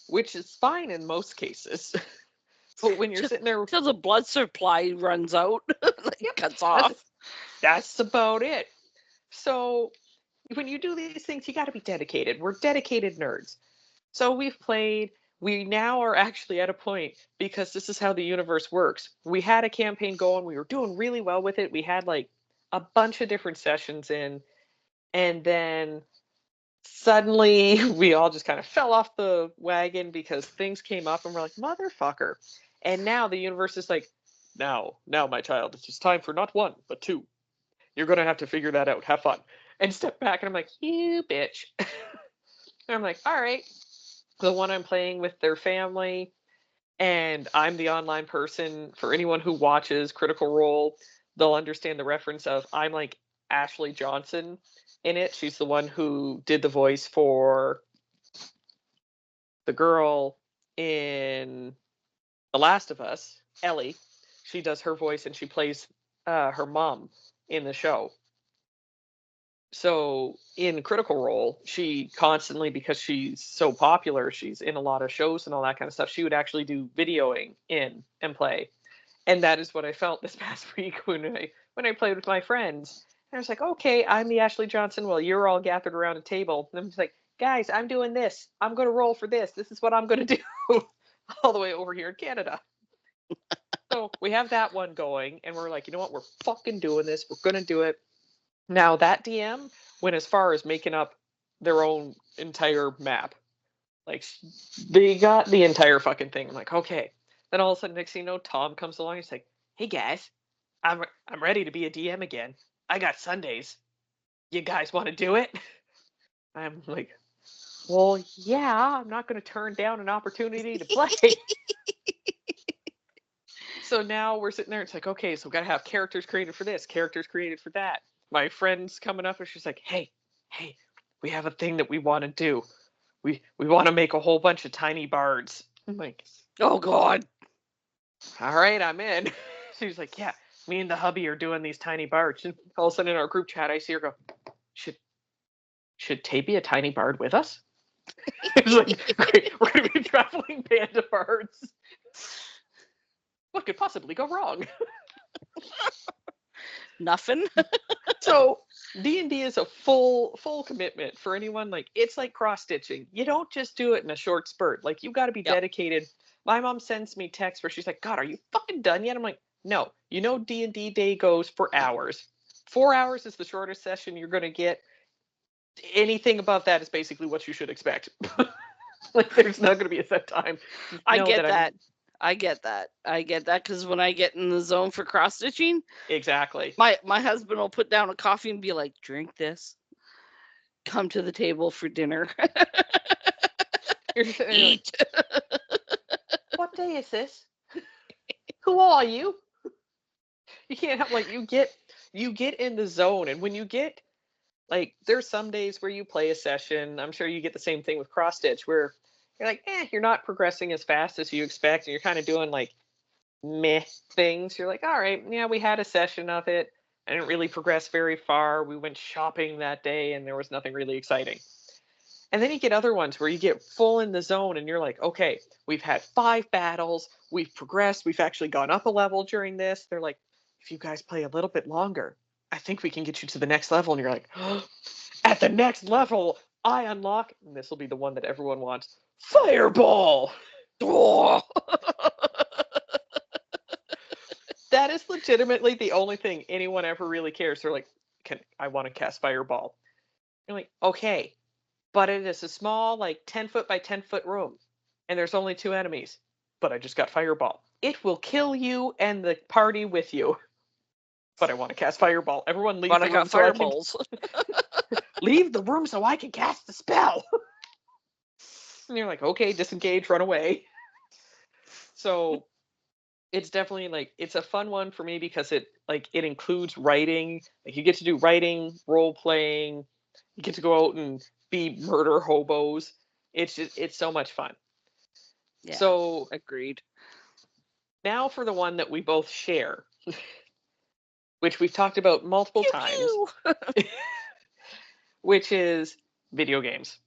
which is fine in most cases. But when you're sitting there... Until the blood supply runs out, like, cuts off. That's about it. So when you do these things, you got to be dedicated. We're dedicated nerds. So we've played. We now are actually at a point, because this is how the universe works. We had a campaign going. We were doing really well with it. We had like a bunch of different sessions in. And then suddenly we all just kind of fell off the wagon because things came up and we're like, motherfucker. And now the universe is like, now, my child, it's time for not 1, but 2. You're going to have to figure that out. Have fun. And step back, and I'm like, you bitch. And I'm like, all right. The one I'm playing with their family, and I'm the online person. For anyone who watches Critical Role, they'll understand the reference of I'm like Ashley Johnson in it. She's the one who did the voice for the girl in The Last of Us, Ellie. She does her voice, and she plays her mom in the show. So in Critical Role, she constantly, because she's so popular, she's in a lot of shows and all that kind of stuff, she would actually do videoing in and play. And that is what I felt this past week when I played with my friends. And I was like, okay, I'm the Ashley Johnson. Well, you're all gathered around a table. And I'm just like, guys, I'm doing this. I'm going to roll for this. This is what I'm going to do all the way over here in Canada. So we have that one going, and we're like, you know what? We're fucking doing this. We're going to do it. Now, that DM went as far as making up their own entire map. Like, they got the entire fucking thing. I'm like, okay. Then all of a sudden, next thing you know, Tom comes along. He's like, hey, guys, I'm ready to be a DM again. I got Sundays. You guys want to do it? I'm like, well, yeah, I'm not going to turn down an opportunity to play. So now we're sitting there. It's like, okay, so we've got to have characters created for this, characters created for that. My friend's coming up and she's like, hey, we have a thing that we want to do. We want to make a whole bunch of tiny bards. I'm like, oh God. All right, I'm in. She's like, yeah, me and the hubby are doing these tiny bards. And all of a sudden in our group chat, I see her go, should Tay be a tiny bard with us? It's like, great, we're going to be a traveling band of bards. What could possibly go wrong? Nothing. So D&D is a full commitment for anyone. Like, it's like cross stitching. You don't just do it in a short spurt. Like, you got to be dedicated. My mom sends me texts where she's like, God, are you fucking done yet? I'm like, no. You know, D&D day goes for hours. 4 hours is the shortest session you're going to get. Anything above that is basically what you should expect. Like, there's not going to be a set time. I get that. I get that. Because when I get in the zone for cross stitching, exactly. My husband will put down a coffee and be like, "Drink this. Come to the table for dinner. Eat." What day is this? Who are you? You can't help, like, you get in the zone, and when you get, like, there's some days where you play a session. I'm sure you get the same thing with cross stitch, where you're like, you're not progressing as fast as you expect, and you're kind of doing like meh things. You're like, all right, yeah, we had a session of it. I didn't really progress very far. We went shopping that day, and there was nothing really exciting. And then you get other ones where you get full in the zone, and you're like, okay, we've had 5 battles, we've progressed, we've actually gone up a level during this. They're like, if you guys play a little bit longer, I think we can get you to the next level. And you're like, oh, at the next level, I unlock, and this will be the one that everyone wants, Fireball. Oh. That is legitimately the only thing anyone ever really cares. They're like, I want to cast Fireball. You're like, okay, but it is a small, like 10-foot by 10-foot room, and there's only 2 enemies. But I just got Fireball. It will kill you and the party with you. But I want to cast Fireball. Everyone leave the room so fireballs. leave the room so I can cast the spell. And you're like, okay, disengage, run away. So it's definitely, like, it's a fun one for me because it includes writing. Like, you get to do writing, role playing, you get to go out and be murder hobos. It's so much fun. Yeah, so agreed. Now for the one that we both share, which we've talked about multiple times, which is video games.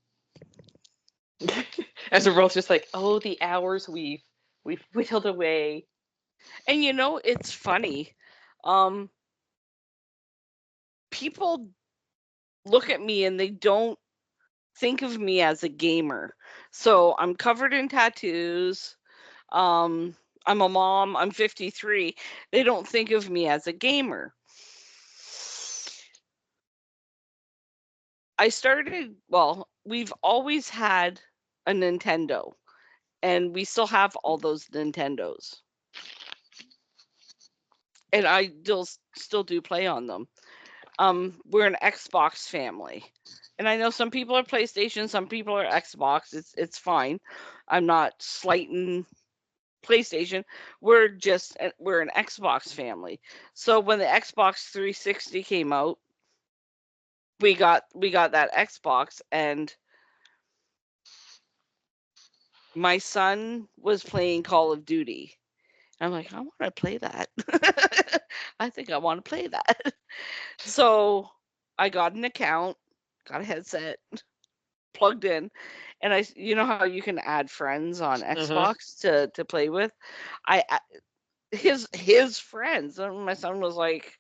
As we're both just like, oh, the hours we've whittled away. And it's funny. People look at me and they don't think of me as a gamer. So I'm covered in tattoos. I'm a mom. I'm 53. They don't think of me as a gamer. We've always had a Nintendo, and we still have all those Nintendos. And I still do play on them. We're an Xbox family. And I know some people are PlayStation, some people are Xbox. It's fine. I'm not slighting PlayStation. We're an Xbox family. So when the Xbox 360 came out, we got that Xbox, and my son was playing Call of Duty. I'm like, I want to play that. I think I want to play that. So I got an account, got a headset, plugged in, and you know how you can add friends on Xbox to play with? His friends, my son was like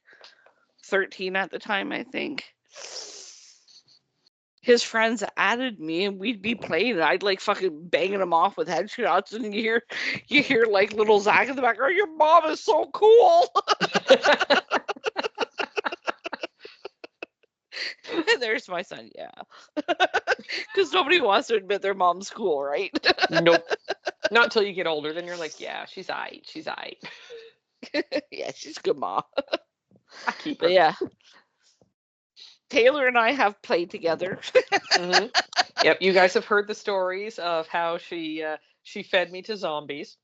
13 at the time, I think. His friends added me, and we'd be playing, and I'd like fucking banging them off with headshots, and you hear like little Zach in the background, your mom is so cool. And there's my son, yeah. Because nobody wants to admit their mom's cool, right? Nope. Not until you get older. Then you're like, yeah, she's aight. She's aight. Yeah, she's good, ma. I keep her. But yeah. Taylor and I have played together. Yep, you guys have heard the stories of how she fed me to zombies.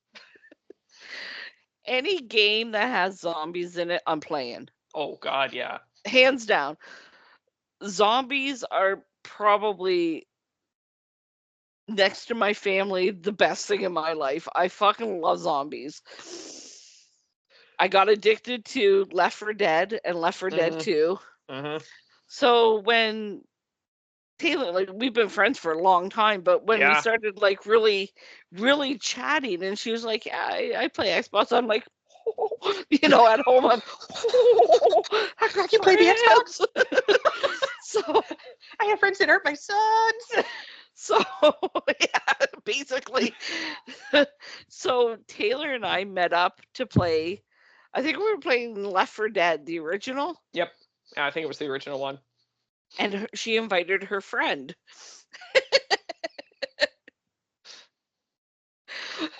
Any game that has zombies in it, I'm playing. Oh, God, yeah. Hands down. Zombies are probably, next to my family, the best thing in my life. I fucking love zombies. I got addicted to Left 4 Dead and Left 4 Dead 2. So when Taylor, like, we've been friends for a long time, but when we started like really, really chatting, and she was like, yeah, I play Xbox. I'm like, at home, I'm, I got you play the Xbox? So I have friends that hurt my sons. So yeah, basically. So Taylor and I met up to play. I think we were playing Left 4 Dead, the original. Yep, I think it was the original one. And she invited her friend.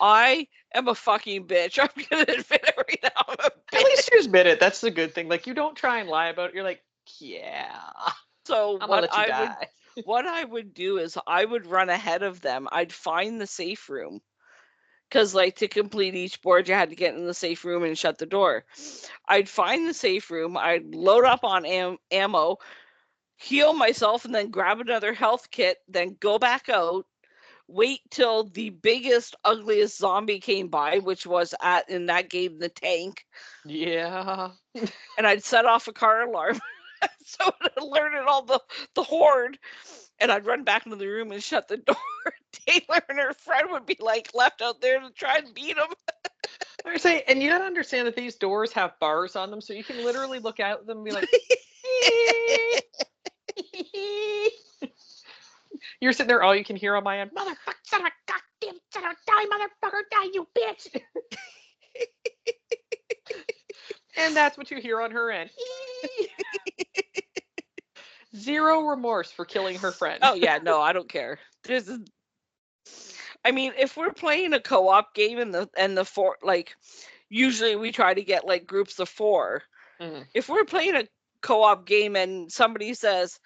I am a fucking bitch. I'm gonna admit it right now. I'm a bitch. At least you admit it. That's the good thing. Like, you don't try and lie about it. You're like, yeah. So I'm gonna let you die. what I would do is I would run ahead of them. I'd find the safe room. Because, like, to complete each board, you had to get in the safe room and shut the door. I'd find the safe room. I'd load up on ammo, heal myself, and then grab another health kit, then go back out, wait till the biggest, ugliest zombie came by, which was in that game, the tank. Yeah. And I'd set off a car alarm. So it alerted all the horde. And I'd run back into the room and shut the door. Taylor and her friend would be like left out there to try and beat them. I was saying, and you gotta understand that these doors have bars on them, so you can literally look at them and be like, you're sitting there, all you can hear on my end, motherfucker, son of a goddamn son of a die, motherfucker, die, you bitch. And that's what you hear on her end. Zero remorse for killing her friend. Oh yeah, no, I don't care. I mean, if we're playing a co-op game and the four, like, usually we try to get like groups of 4. Mm-hmm. If we're playing a co-op game and somebody says,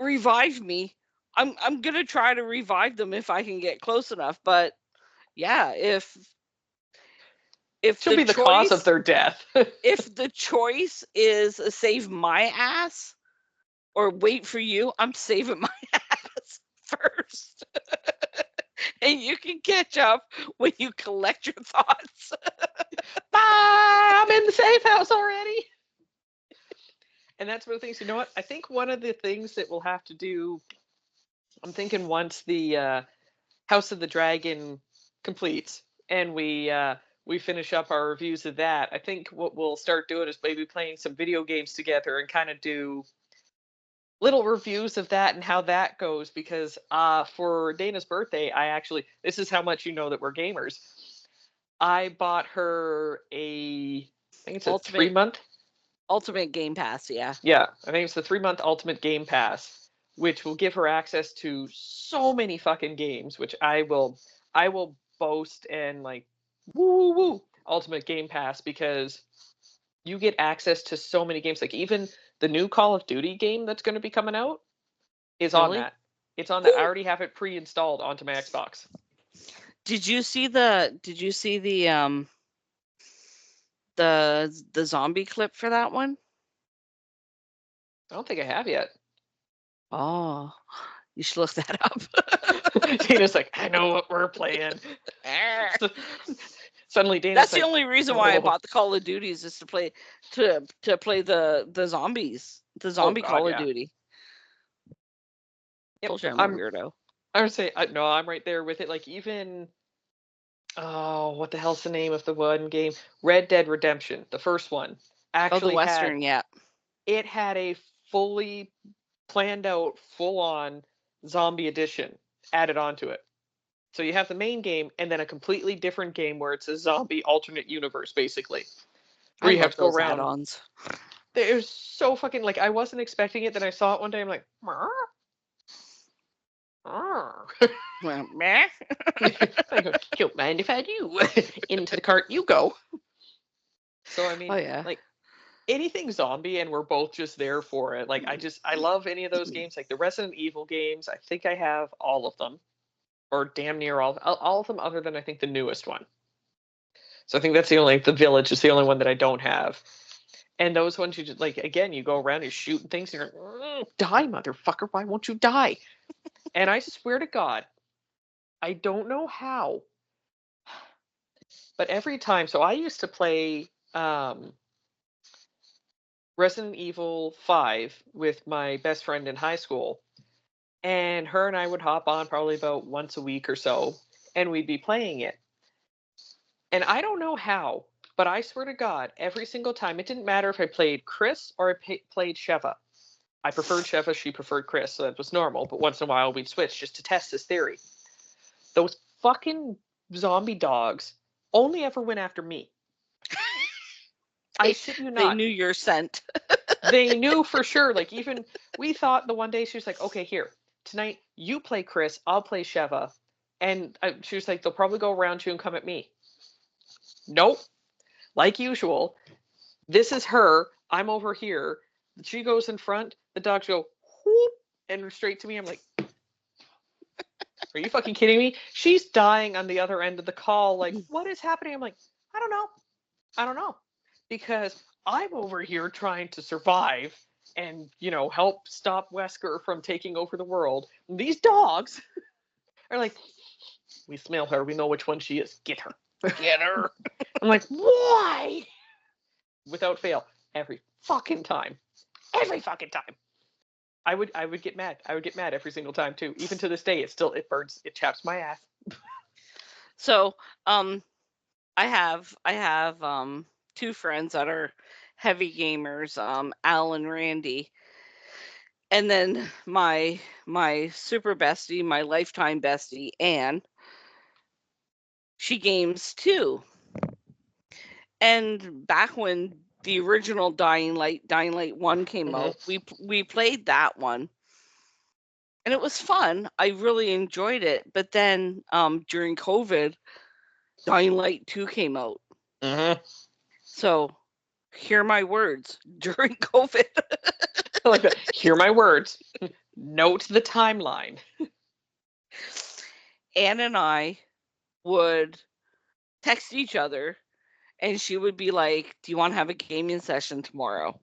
"Revive me," I'm gonna try to revive them if I can get close enough. But yeah, if she'll be the cause of their death. If the choice is save my ass or wait for you, I'm saving my ass first. And you can catch up when you collect your thoughts. Bye! I'm in the safe house already. And that's one of the things, you know what? I think one of the things that we'll have to do, I'm thinking once the House of the Dragon completes and we finish up our reviews of that, I think what we'll start doing is maybe playing some video games together and kind of do little reviews of that and how that goes, because for Dana's birthday, this is how much you know that we're gamers. I bought her I think it's a 3-month Ultimate Game Pass, yeah. Yeah, I think it's the 3-month Ultimate Game Pass, which will give her access to so many fucking games, which I will boast and like, woo woo, Ultimate Game Pass, because you get access to so many games. Like, even the new Call of Duty game that's going to be coming out is on that. It's on that. I already have it pre-installed onto my Xbox. Did you see the zombie clip for that one? I don't think I have yet. Oh, you should look that up. Dana's like, I know what we're playing. Suddenly Dana's That's the only reason why I bought the Call of Duties, is to play the zombies, the zombie Call of Duty. Yep, I'm a weirdo. I would say, no, I'm right there with it. Like, even, what the hell's the name of the one game? Red Dead Redemption, the first one, actually the Western, yeah. It had a fully planned out, full-on zombie edition added onto it. So you have the main game and then a completely different game where it's a zombie alternate universe, basically. Where you have to go around. Add-ons. They're so fucking, like, I wasn't expecting it. Then I saw it one day. I'm like, well, meh. I go, don't mind if I do. Into the cart you go. So, I mean, like, anything zombie, and we're both just there for it. Like, I love any of those games. Like the Resident Evil games, I think I have all of them. Or damn near all of them, other than I think the newest one. So I think that's the Village is the only one that I don't have. And those ones, you just, like, again, you go around, you're shooting things, and you're like, die, motherfucker, why won't you die? And I swear to God, I don't know how, but every time, so I used to play Resident Evil 5 with my best friend in high school. And her and I would hop on probably about once a week or so, and we'd be playing it. And I don't know how, but I swear to God, every single time, it didn't matter if I played Chris or I played Sheva. I preferred Sheva, she preferred Chris, so that was normal. But once in a while, we'd switch just to test this theory. Those fucking zombie dogs only ever went after me. I shit you not. They knew your scent. They knew for sure. Like, even, we thought the one day, she was like, okay, here. Tonight, you play Chris, I'll play Sheva. And she was like, they'll probably go around you and come at me. Nope. Like usual, this is her. I'm over here. She goes in front. The dogs go whoop and straight to me. I'm like, are you fucking kidding me? She's dying on the other end of the call. Like, what is happening? I'm like, I don't know. I don't know. Because I'm over here trying to survive and, help stop Wesker from taking over the world. These dogs are like, we smell her. We know which one she is. Get her. Get her. I'm like, why? Without fail. Every fucking time. Every fucking time. I would get mad. I would get mad every single time too. Even to this day, it burns. It chaps my ass. So, I have two friends that are heavy gamers, Al and Randy. And then my super bestie, my lifetime bestie, Anne, she games too. And back when the original Dying Light 1 came out, we played that one. And it was fun. I really enjoyed it. But then during COVID, Dying Light 2 came out. So, hear my words. During COVID. I like that. Hear my words. Note the timeline. Anne and I would text each other, and she would be like, do you want to have a gaming session tomorrow?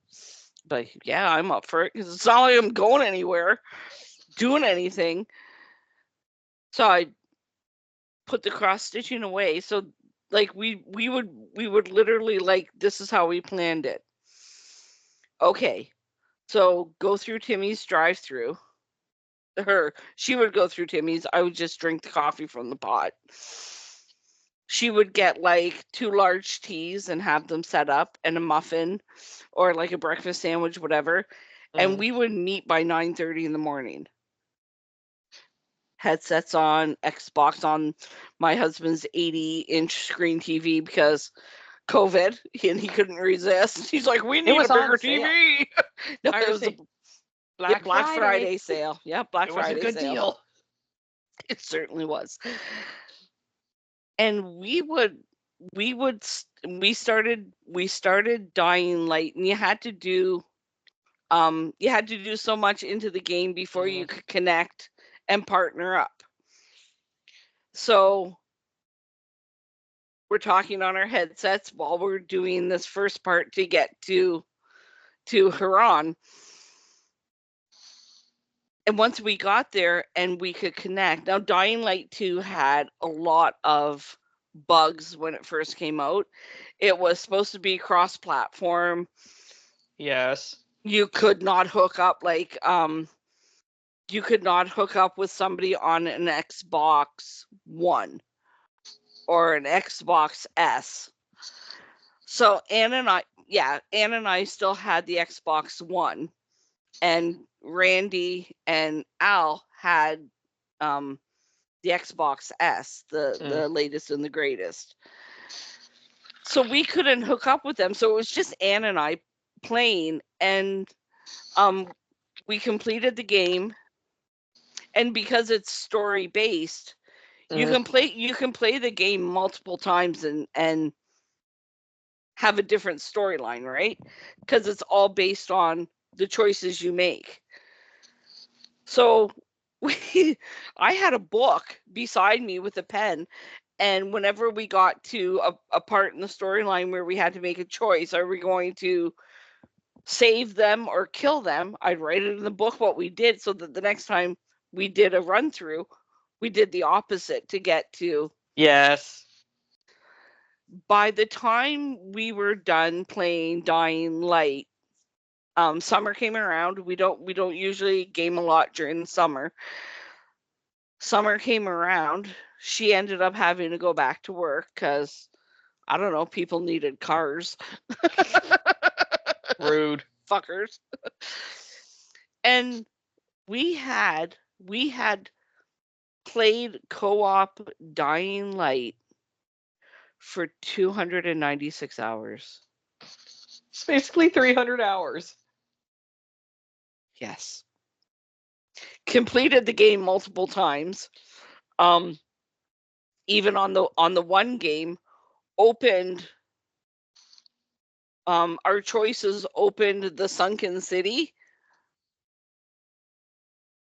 But yeah, I'm up for it, because it's not like I'm going anywhere, doing anything. So I put the cross stitching away. So like we would literally, like, this is how we planned it. Okay, so go through Timmy's drive-through. She would go through Timmy's. I would just drink the coffee from the pot. She would get like 2 large teas and have them set up, and a muffin or like a breakfast sandwich, whatever. And we would meet by 9:30 in the morning. Headsets on, Xbox on my husband's 80-inch screen TV because COVID, and he couldn't resist. He's like, we need a bigger TV. No, it was a Black Friday sale. Yeah, Black Friday sale. It was a good deal. It certainly was. And we started Dying Light, and you had to do so much into the game before you could connect and partner up. So we're talking on our headsets while we're doing this first part to get to Huron. And once we got there and we could connect, now Dying Light 2 had a lot of bugs when it first came out. It was supposed to be cross-platform. Yes. You could not hook up with somebody on an Xbox One or an Xbox S. So Anne and I still had the Xbox One, and Randy and Al had the Xbox S, the latest and the greatest. So we couldn't hook up with them. So it was just Anne and I playing, and we completed the game. And because it's story based, you can play the game multiple times and have a different storyline, right? Because it's all based on the choices you make. So I had a book beside me with a pen, and whenever we got to a part in the storyline where we had to make a choice, are we going to save them or kill them, I'd write it in the book what we did, so that the next time we did a run through, we did the opposite to get to. Yes. By the time we were done playing Dying Light, summer came around. We don't usually game a lot during the summer. Summer came around. She ended up having to go back to work because, I don't know, people needed cars. Rude. Fuckers. And we had played co-op Dying Light for 296 hours. It's basically 300 hours. Yes. Completed the game multiple times. Even on the one game, opened, our choices opened the sunken city,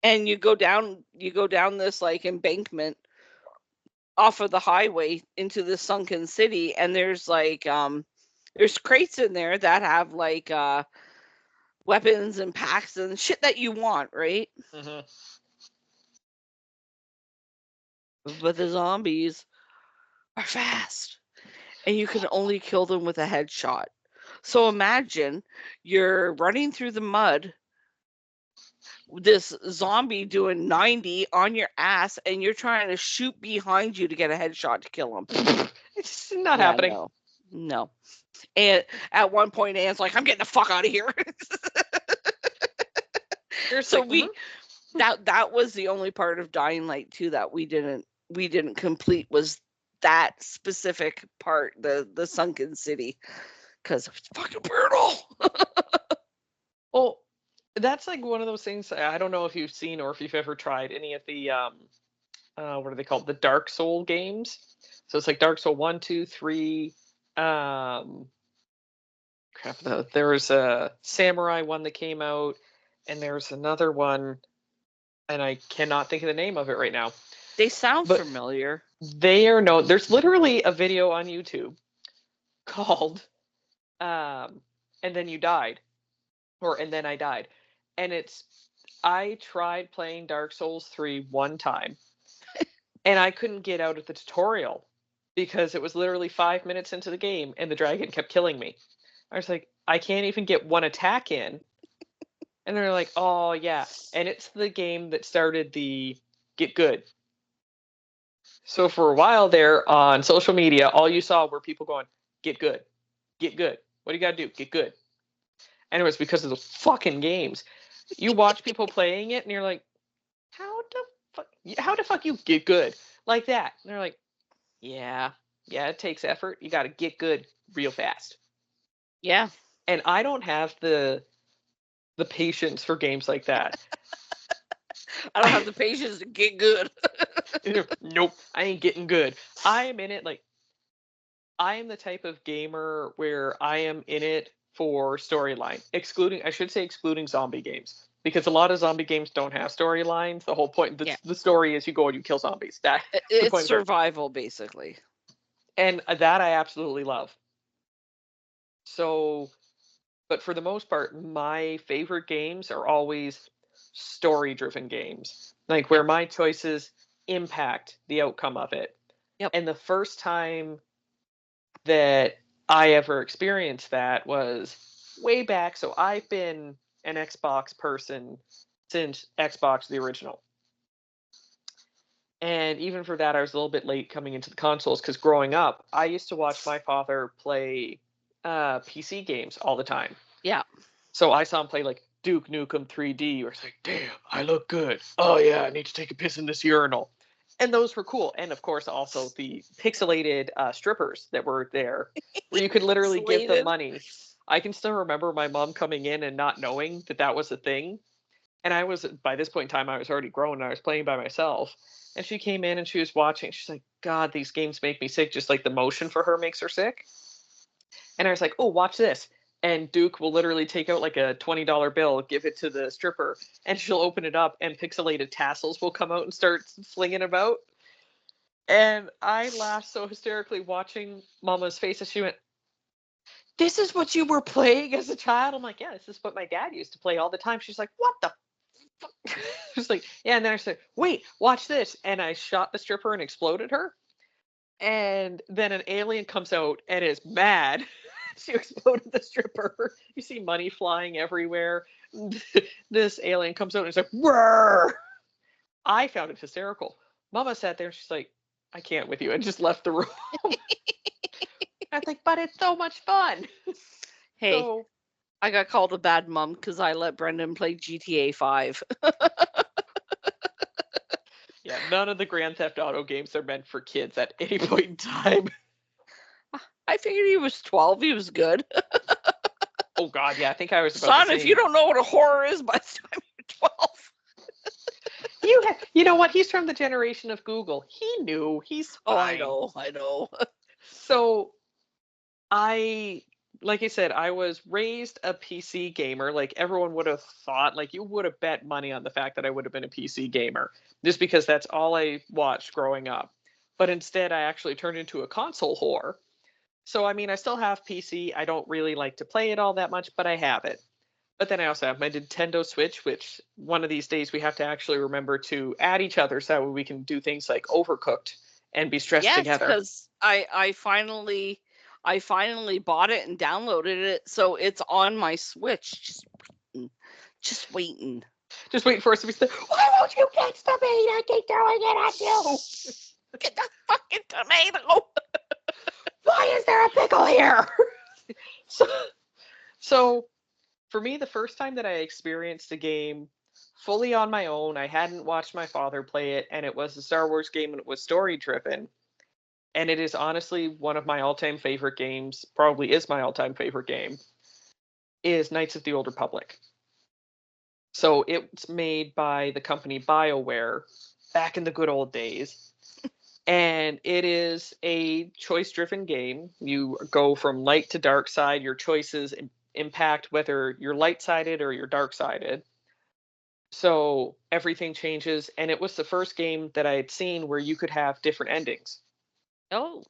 and you go down this like embankment off of the highway into the sunken city, and there's like there's crates in there that have like weapons and packs and shit that you want, right? Mm-hmm. But the zombies are fast, and you can only kill them with a headshot. So imagine you're running through the mud, this zombie doing 90 on your ass, and you're trying to shoot behind you to get a headshot to kill him. It's not happening. No. And at one point, Anne's like, "I'm getting the fuck out of here." So that was the only part of Dying Light 2 that we didn't complete, was that specific part, the sunken city, because it's fucking brutal. Well, that's like one of those things. I don't know if you've seen or if you've ever tried any of the what are they called? The Dark Soul games. So it's like Dark Soul 1, 2, 3. There was a samurai one that came out, and there's another one, and I cannot think of the name of it right now. They sound familiar. There's literally a video on YouTube called and then you died, and then I died, and I tried playing Dark Souls 3 one time, and I couldn't get out of the tutorial because it was literally 5 minutes into the game, and the dragon kept killing me. I was like, I can't even get one attack in. And they're like, oh, yeah. And it's the game that started the get good. So for a while there on social media, all you saw were people going, get good. Get good. What do you got to do? Get good. And it was because of the fucking games. You watch people playing it, and you're like, how the fuck you get good like that? And they're like, yeah, it takes effort. You got to get good real fast. Yeah. And I don't have the patience for games like that. I don't have the patience to get good. Nope, I ain't getting good. I am in it like, I am the type of gamer where I am in it for storyline, excluding zombie games, because a lot of zombie games don't have storylines. The whole point, the story is you go and you kill zombies. It's survival, basically. And that I absolutely love. So, but for the most part, my favorite games are always story-driven games, like where my choices impact the outcome of it. Yep. And the first time that I ever experienced that was way back. So I've been an Xbox person since Xbox the original. And even for that, I was a little bit late coming into the consoles, because growing up, I used to watch my father play PC games all the time. Yeah. So I saw him play like Duke Nukem 3D, where it's like, damn, I look good. Oh yeah, I need to take a piss in this urinal. And those were cool. And of course, also the pixelated strippers that were there, where you could literally give them money. I can still remember my mom coming in and not knowing that was a thing. And by this point in time, I was already grown and I was playing by myself. And she came in and she was watching. She's like, God, these games make me sick. Just like the motion for her makes her sick. And I was like, oh, watch this. And Duke will literally take out like a $20 bill, give it to the stripper, and she'll open it up, and pixelated tassels will come out and start flinging about. And I laughed so hysterically watching Mama's face as she went, this is what you were playing as a child? I'm like, yeah, this is what my dad used to play all the time. She's like, what the fuck? She's like, yeah. And then I said, wait, watch this. And I shot the stripper and exploded her. And then an alien comes out and is mad. She exploded the stripper. You see money flying everywhere. This alien comes out and is like, "Whirr!" I found it hysterical. Mama sat there and she's like, I can't with you, and just left the room. I was like, but it's so much fun. Hey, I got called a bad mom because I let Brendan play GTA 5. Yeah, none of the Grand Theft Auto games are meant for kids at any point in time. I figured he was 12. He was good. Oh, God, yeah. I think I was about Son, if you don't know what a horror is by the time you're 12. You know what? He's from the generation of Google. He knew. He's fine. Oh, I know. So like I said, I was raised a PC gamer. Like everyone would have thought, like you would have bet money on the fact that I would have been a PC gamer, just because that's all I watched growing up. But instead, I actually turned into a console whore. So I mean, I still have PC. I don't really like to play it all that much, but I have it. But then I also have my Nintendo Switch, which one of these days we have to actually remember to add each other so that we can do things like Overcooked and be stressed Yes, together. because I finally bought it and downloaded it, so it's on my Switch. Just waiting. Just waiting for us to be still. Why won't you get the meat? I keep throwing it at you. Get the fucking tomato. Why is there a pickle here? So for me, the first time that I experienced a game fully on my own, I hadn't watched my father play it, and it was a Star Wars game, and it was story driven. And it is honestly one of my all-time favorite games, probably is my all-time favorite game, is Knights of the Old Republic. So it's made by the company BioWare back in the good old days. And it is a choice-driven game. You go from light to dark side. Your choices impact whether you're light-sided or you're dark-sided. So everything changes. And it was the first game that I had seen where you could have different endings. Oh.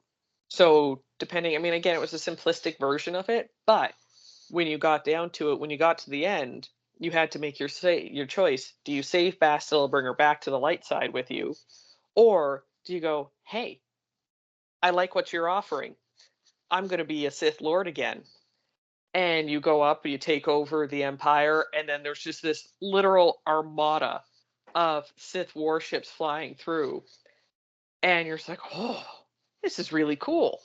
So depending, I mean, again, it was a simplistic version of it, but when you got down to it, when you got to the end, you had to make your choice. Do you save Bastille and bring her back to the light side with you? Or do you go, hey, I like what you're offering. I'm going to be a Sith Lord again. And you go up, you take over the Empire, and then there's just this literal armada of Sith warships flying through. And you're just like, oh, this is really cool.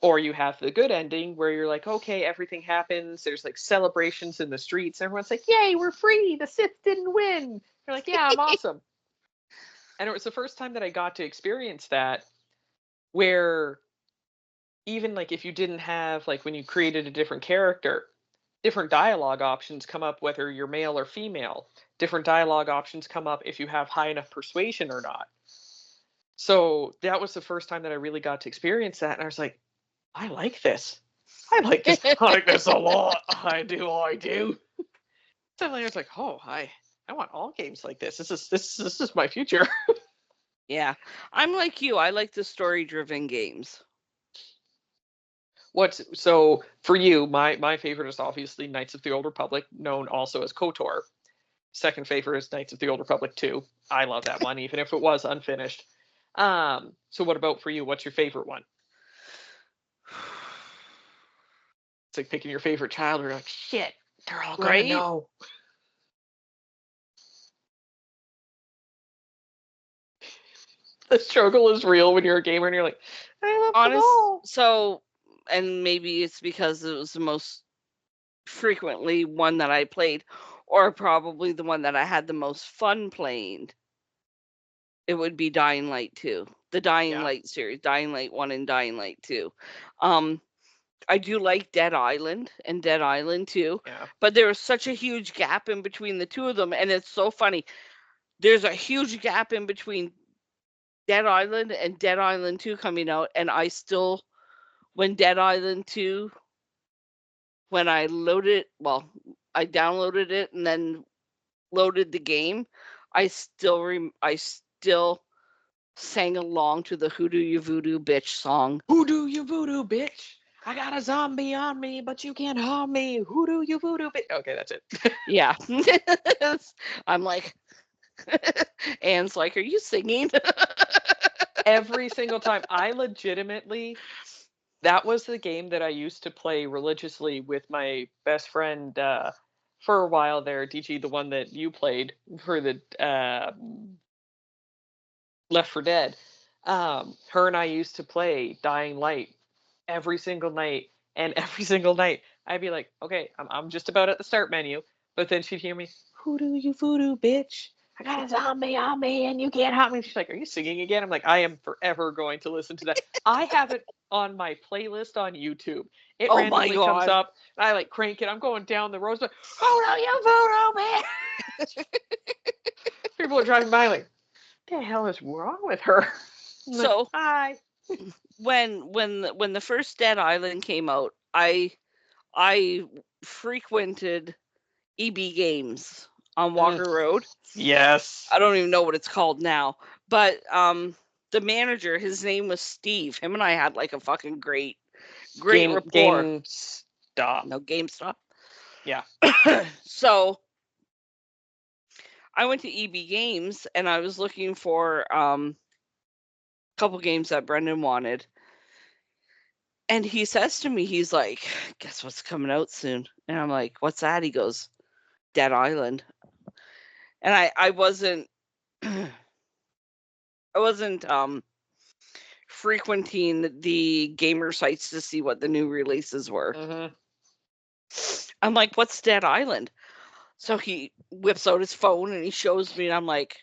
Or you have the good ending where you're like, okay, everything happens. There's like celebrations in the streets. Everyone's like, yay, we're free. The Sith didn't win. You're like, yeah, I'm awesome. And it was the first time that I got to experience that, where even like if you didn't have, like when you created a different character, different dialogue options come up whether you're male or female. Different dialogue options come up if you have high enough persuasion or not. So that was the first time that I really got to experience that. And I was like, I like this. I like this. I like this a lot. I do. Suddenly I was like, oh, I want all games like this. This is my future. Yeah. I'm like you. I like the story-driven games. So for you, my favorite is obviously Knights of the Old Republic, known also as KOTOR. Second favorite is Knights of the Old Republic 2. I love that one, even if it was unfinished. So what about for you? What's your favorite one? It's like picking your favorite child. You're like, shit, they're all gonna know. The struggle is real when you're a gamer and you're like, I love them all. So, and maybe it's because it was the most frequently one that I played, or probably the one that I had the most fun playing. It would be Dying Light 2, the Dying Light series, Dying Light 1 and Dying Light 2. I do like Dead Island and Dead Island 2, but there was such a huge gap in between the two of them, and it's so funny. There's a huge gap in between Dead Island and Dead Island 2 coming out, and I still, when Dead Island 2, when I loaded, I downloaded it and then loaded the game, I still sang along to the Hoodoo You Voodoo Bitch song. Hoodoo You Voodoo Bitch. I got a zombie on me, but you can't harm me. Hoodoo You Voodoo Bitch. Okay, that's it. Yeah. I'm like, Anne's like, are you singing? Every single time. I legitimately, that was the game that I used to play religiously with my best friend for a while there, DG, the one that you played for the Left 4 Dead. Her and I used to play Dying Light every single night, and every single night I'd be like, okay, I'm just about at the start menu, but then she'd hear me, Hoodoo You Voodoo Bitch. I got a zombie on me and you can't help me. She's like, are you singing again? I'm like, I am forever going to listen to that. I have it on my playlist on YouTube. It randomly comes up and I like crank it. I'm going down the road, but Hoodoo You Voodoo Bitch. People are driving by like, what the hell is wrong with her? So, hi. when the first Dead Island came out, I frequented EB Games on Walker Road. Yes. I don't even know what it's called now, but the manager, his name was Steve. Him and I had like a fucking great rapport. GameStop. No, GameStop. Yeah. So I went to EB Games and I was looking for a couple games that Brendan wanted. And he says to me, he's like, guess what's coming out soon? And I'm like, what's that? He goes, Dead Island. And I wasn't frequenting the gamer sites to see what the new releases were. Mm-hmm. I'm like, what's Dead Island? So he whips out his phone and he shows me, and I'm like,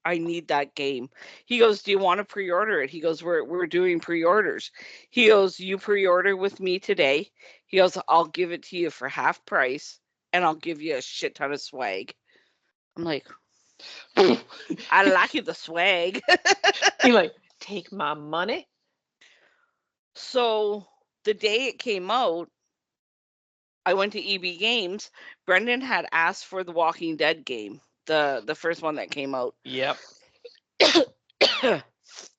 I need that game. He goes, do you want to pre-order it? He goes, we're doing pre-orders. He goes, you pre-order with me today. He goes, I'll give it to you for half price and I'll give you a shit ton of swag. I'm like, I like you the swag. You're like, take my money. So the day it came out, I went to EB Games. Brendan had asked for the Walking Dead game, the first one that came out. Yep.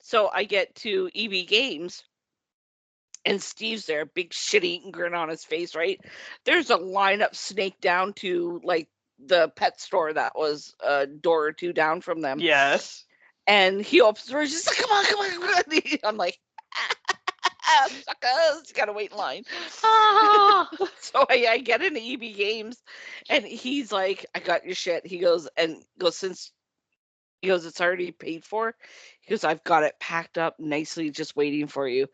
So I get to EB Games and Steve's there, big shit-eating grin on his face, right? There's a lineup snake down to like the pet store that was a door or two down from them. Yes. And he opens the door, he's just like, come on. I'm like, suckers, you gotta wait in line. So I get into EB Games and he's like, I got your shit. He goes, it's already paid for. He goes, I've got it packed up nicely, just waiting for you.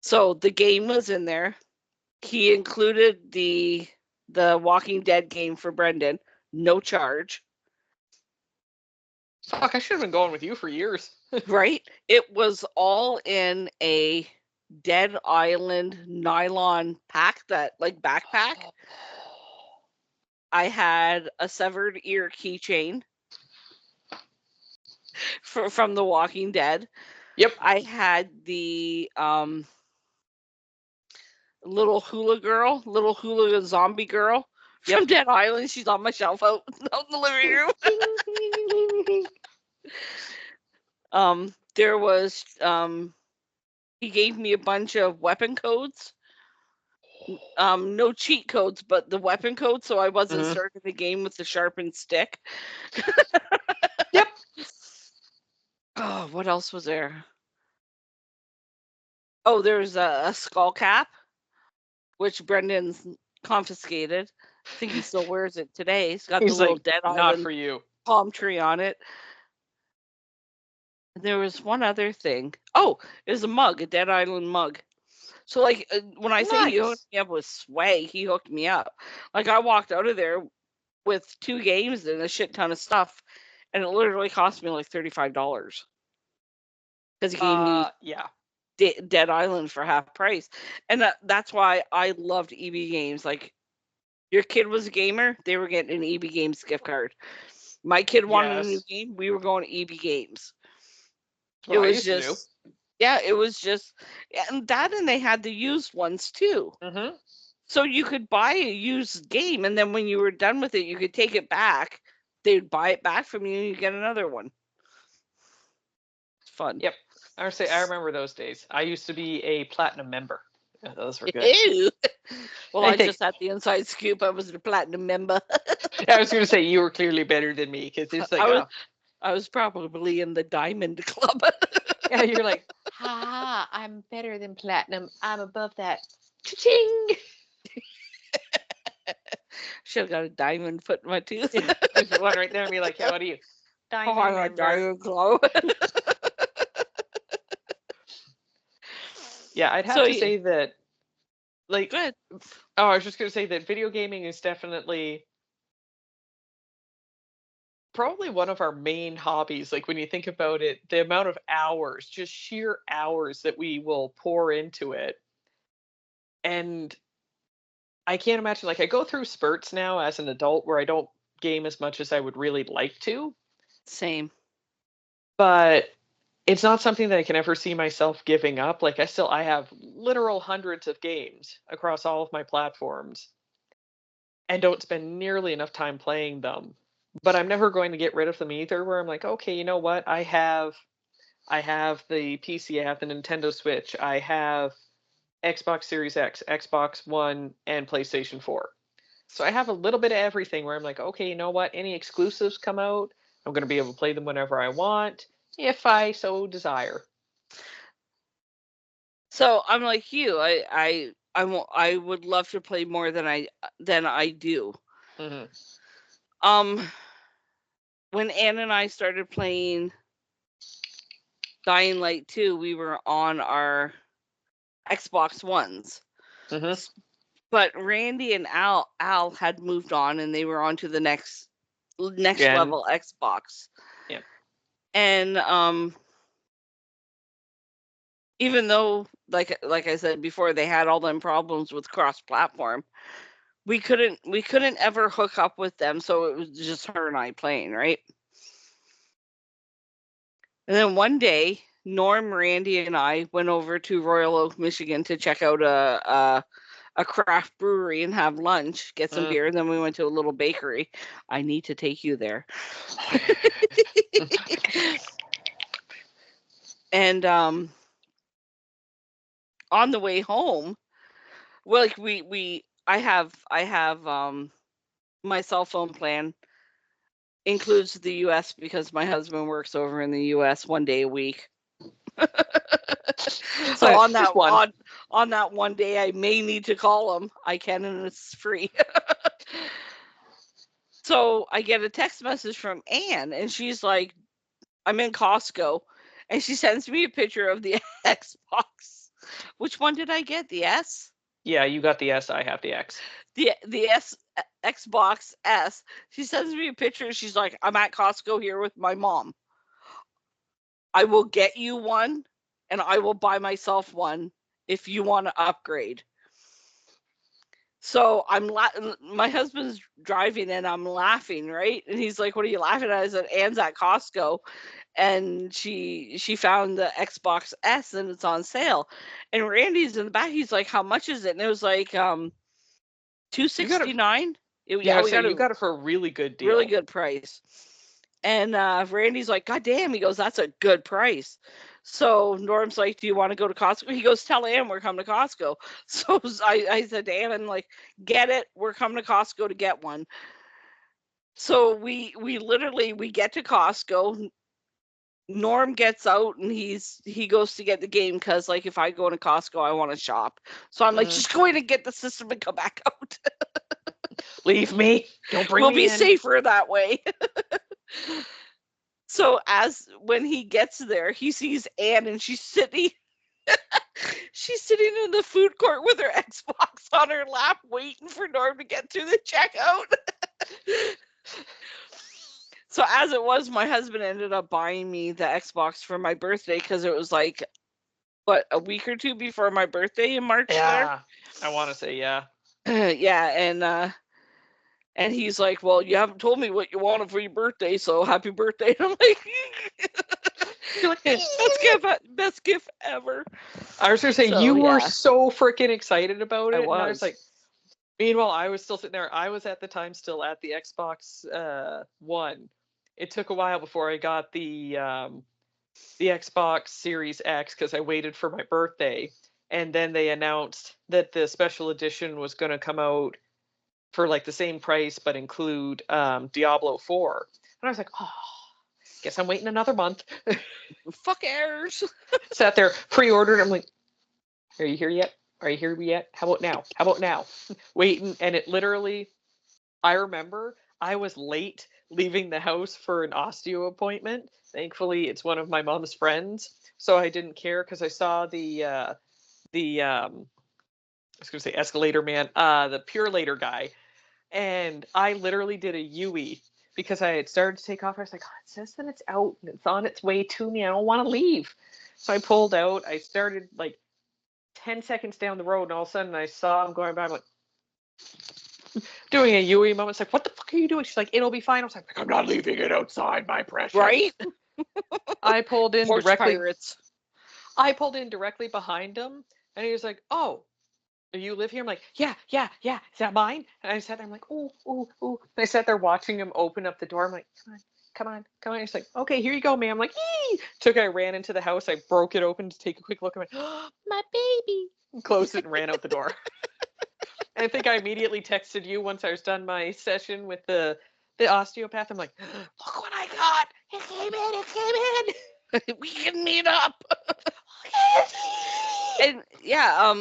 So the game was in there. He included the Walking Dead game for Brendan, no charge. Fuck, I should have been going with you for years. Right? It was all in a Dead Island nylon pack, that like backpack. I had a severed ear keychain from The Walking Dead. Yep. I had the little hula zombie girl from Dead Island. She's on my shelf out in the living room. There was he gave me a bunch of weapon codes. No cheat codes, but the weapon codes, so I wasn't starting the game with the sharpened stick. Yep. Oh, what else was there? Oh, there's a skull cap, which Brendan's confiscated. I think he still wears it today. He's got the little Dead Island not for you palm tree on it. And there was one other thing. Oh, it was a mug, a Dead Island mug. So, like, when I say he hooked me up with swag, he hooked me up. Like, I walked out of there with 2 games and a shit ton of stuff, and it literally cost me like $35. Because he gave me Dead Island for half price. And that's why I loved EB Games. Like, your kid was a gamer, they were getting an EB Games gift card. My kid wanted a new game, we were going to EB Games. It was just... Yeah, it was just, and they had the used ones too. Mm-hmm. So you could buy a used game, and then when you were done with it, you could take it back. They'd buy it back from you, and you get another one. It's fun. Yep, I remember those days. I used to be a platinum member. Yeah, those were good. Ew. Well, I just had the inside scoop. I was a platinum member. I was going to say you were clearly better than me because it's like I was probably in the diamond club. Yeah, you're like, I'm better than platinum. I'm above that. Cha-ching! Should have got a diamond put in my tooth. Yeah, there's one right there and be like, yeah, what are you? Diamond I'm a diamond club. Yeah, I'd have to say that, like, good. Oh, I was just going to say that video gaming is definitely probably one of our main hobbies. Like, when you think about it, the amount of hours, just sheer hours that we will pour into it. And I can't imagine, like, I go through spurts now as an adult where I don't game as much as I would really like to. Same. But it's not something that I can ever see myself giving up. Like I have literal hundreds of games across all of my platforms and don't spend nearly enough time playing them. But I'm never going to get rid of them either, where I'm like, okay, you know what? I have the PC, I have the Nintendo Switch, I have Xbox Series X, Xbox One, and PlayStation 4. So I have a little bit of everything where I'm like, okay, you know what? Any exclusives come out, I'm going to be able to play them whenever I want, if I so desire. So I'm like you. I would love to play more than I do. Mm-hmm. When Ann and I started playing Dying Light 2, we were on our Xbox Ones. Mm-hmm. But Randy and Al had moved on, and they were on to the next level Xbox. Yeah. And even though, like I said before, they had all them problems with cross-platform, we couldn't ever hook up with them, so it was just her and I playing, right? And then one day, Norm, Randy, and I went over to Royal Oak, Michigan to check out a craft brewery and have lunch, get some beer, and then we went to a little bakery. I need to take you there. And on the way home, well, like I have my cell phone plan includes the US because my husband works over in the US 1 day a week. So on that one day I may need to call him. I can, and it's free. So I get a text message from Ann, and she's like, I'm in Costco, and she sends me a picture of the Xbox. Which one did I get? The S? Yeah, you got the S. I have the X. The Xbox S. She sends me a picture. She's like, I'm at Costco here with my mom. I will get you one, and I will buy myself one if you want to upgrade. So my husband's driving, and I'm laughing, right? And he's like, what are you laughing at? I said, Anne's at Costco, and she found the Xbox S, and it's on sale. And Randy's in the back. He's like, how much is it? And it was like $269. Yeah, you got it for a really good deal. Really good price. And Randy's like, God damn. He goes, that's a good price. So Norm's like, do you want to go to Costco? He goes, tell Ann we're coming to Costco. So I said to Ann, like, get it. We're coming to Costco to get one. So we literally get to Costco. Norm gets out, and he goes to get the game because, like, if I go into Costco, I want to shop. So I'm like, just go in and get the system and come back out. Leave me. Don't bring me in. We'll be safer that way. So when he gets there, he sees Ann, and she's sitting in the food court with her Xbox on her lap, waiting for Norm to get through the checkout. So as it was, my husband ended up buying me the Xbox for my birthday because it was like, what, a week or two before my birthday in March. Yeah, I want to say yeah. Yeah, and he's like, well, you haven't told me what you wanted for your birthday, so happy birthday. And I'm like, you're like, best gift ever. I was going to say, you were so freaking excited about it. And I was like, meanwhile, I was still sitting there. I was at the time still at the Xbox One. It took a while before I got the Xbox Series X because I waited for my birthday. And then they announced that the special edition was going to come out for like the same price, but include Diablo 4. And I was like, oh, guess I'm waiting another month. Fuckers. Sat there, pre-ordered. I'm like, are you here yet? Are you here yet? How about now? How about now? Waiting. And it literally, I remember I was late leaving the house for an osteo appointment. Thankfully, it's one of my mom's friends. So I didn't care because I saw the I was going to say escalator man, the Pure Later guy. And I literally did a Yui because I had started to take off. I was like, oh, it says that it's out and it's on its way to me. I don't want to leave. So I pulled out. I started like 10 seconds down the road, and all of a sudden I saw him going by. I'm like, doing a Yui moment. It's like, what the fuck are you doing? She's like, it'll be fine. I was like, I'm not leaving it outside, my precious. Right? I pulled in Porch directly. pirates. I pulled in directly behind him, and he was like, "Oh, do you live here?" I'm like, "Yeah, yeah, yeah. Is that mine?" And I sat there. I'm like, "Ooh, ooh, ooh." And I sat there watching him open up the door. I'm like, "Come on, come on, come on." He's like, "Okay, here you go, ma'am." I'm like, "Ee!" I ran into the house. I broke it open to take a quick look. I went, "Oh, my baby!" And closed it and ran out the door. And I think I immediately texted you once I was done my session with the osteopath. I'm like, "Look what I got! It came in! It came in! We can meet up." And yeah,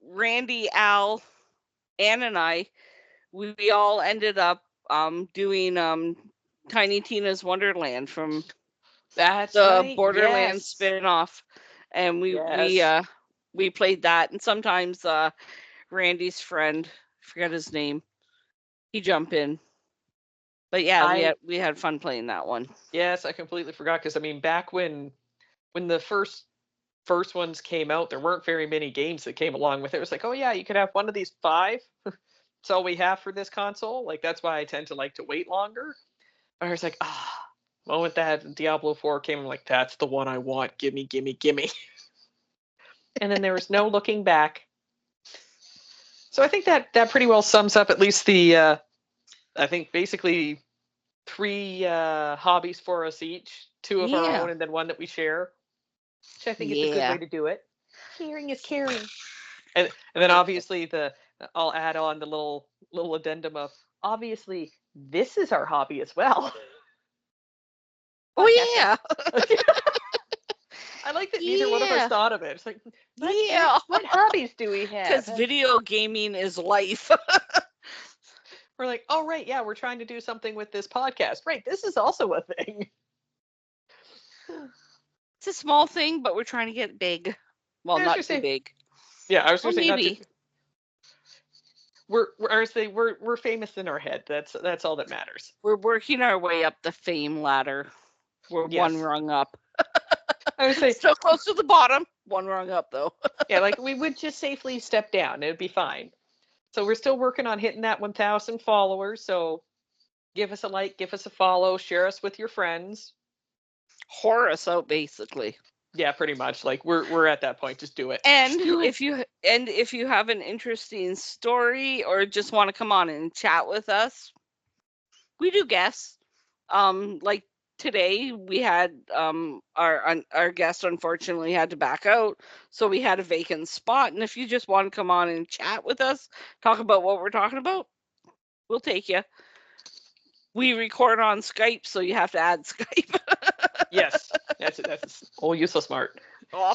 Randy, Al, Ann, and I, we all ended up doing Tiny Tina's Wonderland from That's the right. Borderlands Yes. spin-off, and Yes. we played that, and sometimes Randy's friend, I forget his name, he jumped in. But yeah, we had fun playing that one. Yes, I completely forgot because I mean back when the first ones came out, there weren't very many games that came along with it. It was like, oh yeah, you could have one of these 5. That's all we have for this console. Like that's why I tend to like to wait longer. I was like, moment that Diablo 4 came, I'm like, that's the one I want. Gimme, gimme, gimme. And then there was no looking back. So I think that pretty well sums up at least the I think basically 3 hobbies for us each, 2 of our own and then 1 that we share. Which I think is a good way to do it. Sharing is caring. And then obviously I'll add on the little addendum of obviously this is our hobby as well. Oh yeah. I like that neither one of us thought of it. It's like, what hobbies do we have? Because video gaming is life. We're like, oh right, yeah, we're trying to do something with this podcast. Right, this is also a thing. It's a small thing, but we're trying to get big. Well, not too big. Yeah, I was going to say maybe. not too. We're famous in our head. That's all that matters. We're working our way up the fame ladder. We're one rung up. I would say still close to the bottom. One rung up though. Yeah, like we would just safely step down. It'd be fine. So we're still working on hitting that 1,000 followers. So give us a like, give us a follow, share us with your friends. Whore us out, basically. Yeah, pretty much. Like we're at that point. Just do it. And if you have an interesting story or just want to come on and chat with us, we do guests. Like today we had our guest unfortunately had to back out, so we had a vacant spot. And if you just want to come on and chat with us, talk about what we're talking about, we'll take you. We record on Skype, so you have to add Skype. Yes, that's it. Oh, you're so smart.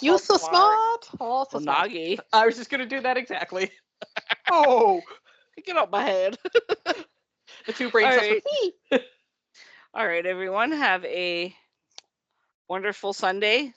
You so smart. Oh, so smart. Nagi. I was just gonna do that exactly. Oh, get out my head. The 2 brain cells. All right, everyone, have a wonderful Sunday.